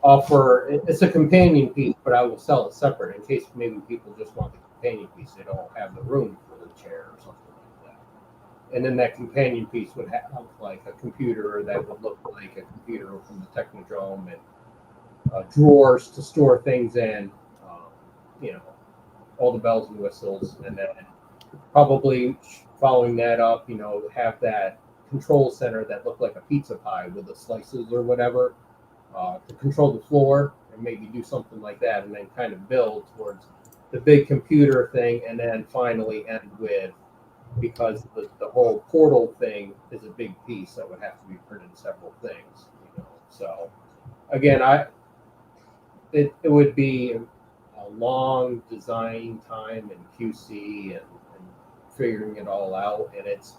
it's a companion piece, but I will sell it separate in case maybe people just want the companion piece. They don't have the room for the chair or something like that. And then that companion piece would have like a computer that would look like a computer from the Technodrome, and drawers to store things in, all the bells and whistles, and then probably following that up, have that control center that looked like a pizza pie with the slices or whatever to control the floor, and maybe do something like that, and then kind of build towards the big computer thing, and then finally end with, because the whole portal thing is a big piece that would have to be printed in several things. So again, it would be a long design time and QC and figuring it all out, and it's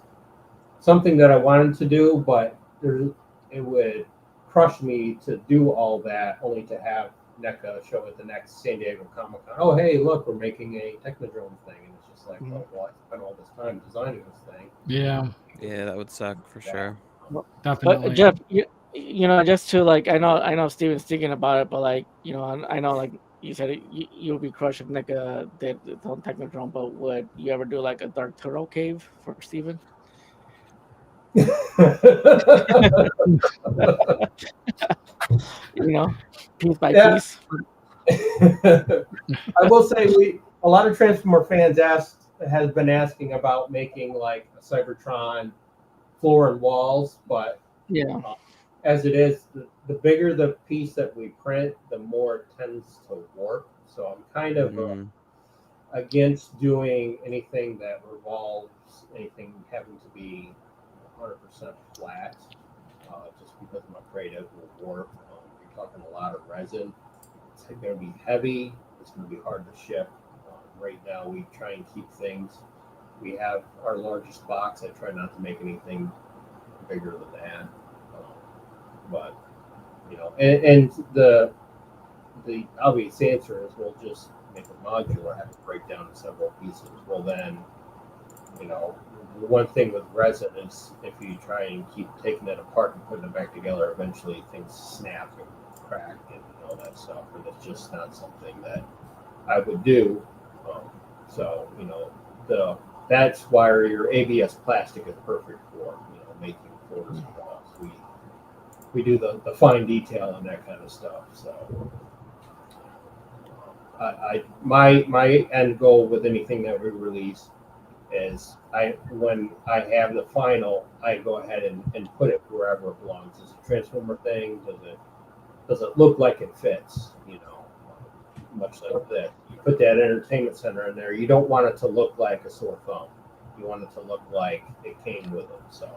something that I wanted to do, but it would crush me to do all that only to have NECA show at the next San Diego Comic-Con. Oh, hey, look, we're making a Technodrome thing, and it's just like, oh, well, I spent all this time designing this thing. Yeah, that would suck for sure. Definitely. But Jeff, just to I know Steven's thinking about it, but I know like you said, you would be crushed if NECA did the whole Technodrome. But would you ever do like a Dark Turtle cave for Steven? Piece by piece. I will say a lot of Transformer fans has been asking about making like a Cybertron floor and walls, but as it is, the bigger the piece that we print, the more it tends to warp. So I'm kind of against doing anything that revolves, anything having to be 100% flat, just because I'm afraid it will warp. You're talking a lot of resin. It's going to be heavy. It's going to be hard to ship. Right now, we try and keep things. We have our largest box. I try not to make anything bigger than that. But and the obvious answer is we'll just make a modular, have it break down in several pieces. Well, then, the one thing with resin is if you try and keep taking it apart and putting it back together, eventually things snap and crack and all that stuff, and it's just not something that I would do. That's why your ABS plastic is perfect for making floors and walls. We do the fine detail and that kind of stuff. So my end goal with anything that we release is when I have the final, I go ahead and put it wherever it belongs. Is it a Transformer thing? Does it look like it fits? Much like that. You put that entertainment center in there. You don't want it to look like a sore thumb. You want it to look like it came with it. So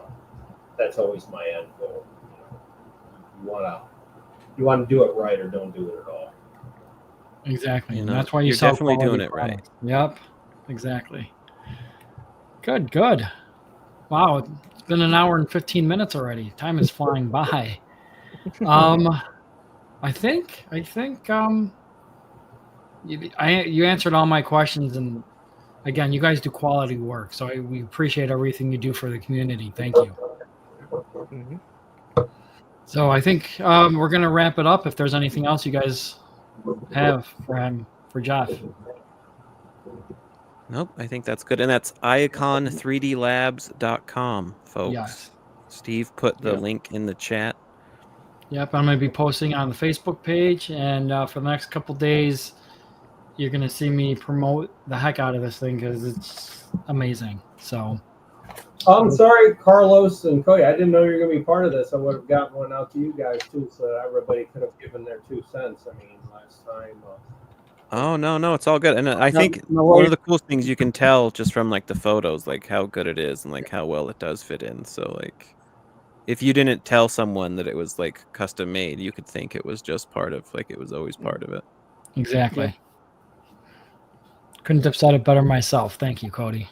that's always my end goal. You want to do it right or don't do it at all. Exactly. And that's why you're definitely doing it right. Yep. Exactly. Good. Wow, it's been an hour and 15 minutes already. Time is flying by. I think you answered all my questions, and again, you guys do quality work, so we appreciate everything you do for the community. Thank you. Mm-hmm. So I think we're gonna wrap it up. If there's anything else you guys have for Jeff. Nope, I think that's good. And that's Iacon3DLabs.com, folks. Yes. Steve put the link in the chat. Yep, I'm going to be posting on the Facebook page, and for the next couple days, you're going to see me promote the heck out of this thing because it's amazing. So I'm sorry, Carlos and Cody. I didn't know you were going to be part of this. I would have gotten one out to you guys too, so that everybody could have given their 2 cents. I mean, last time. Oh no, it's all good. And I No- think no one worries. of the cool things you can tell just from like the photos, like how good it is and like how well it does fit in. So like, if you didn't tell someone that it was like custom made, you could think it was just part of like it was always part of it. Exactly. Yeah. Couldn't have said it better myself. Thank you, Cody.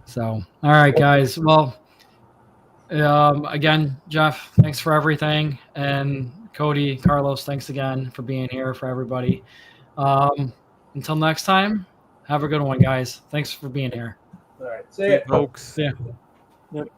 So, all right, guys. Well, again, Jeff, thanks for everything, and Cody, Carlos, thanks again for being here for everybody. Until next time, have a good one, guys. Thanks for being here. All right, see ya. Folks. Yeah. Yep.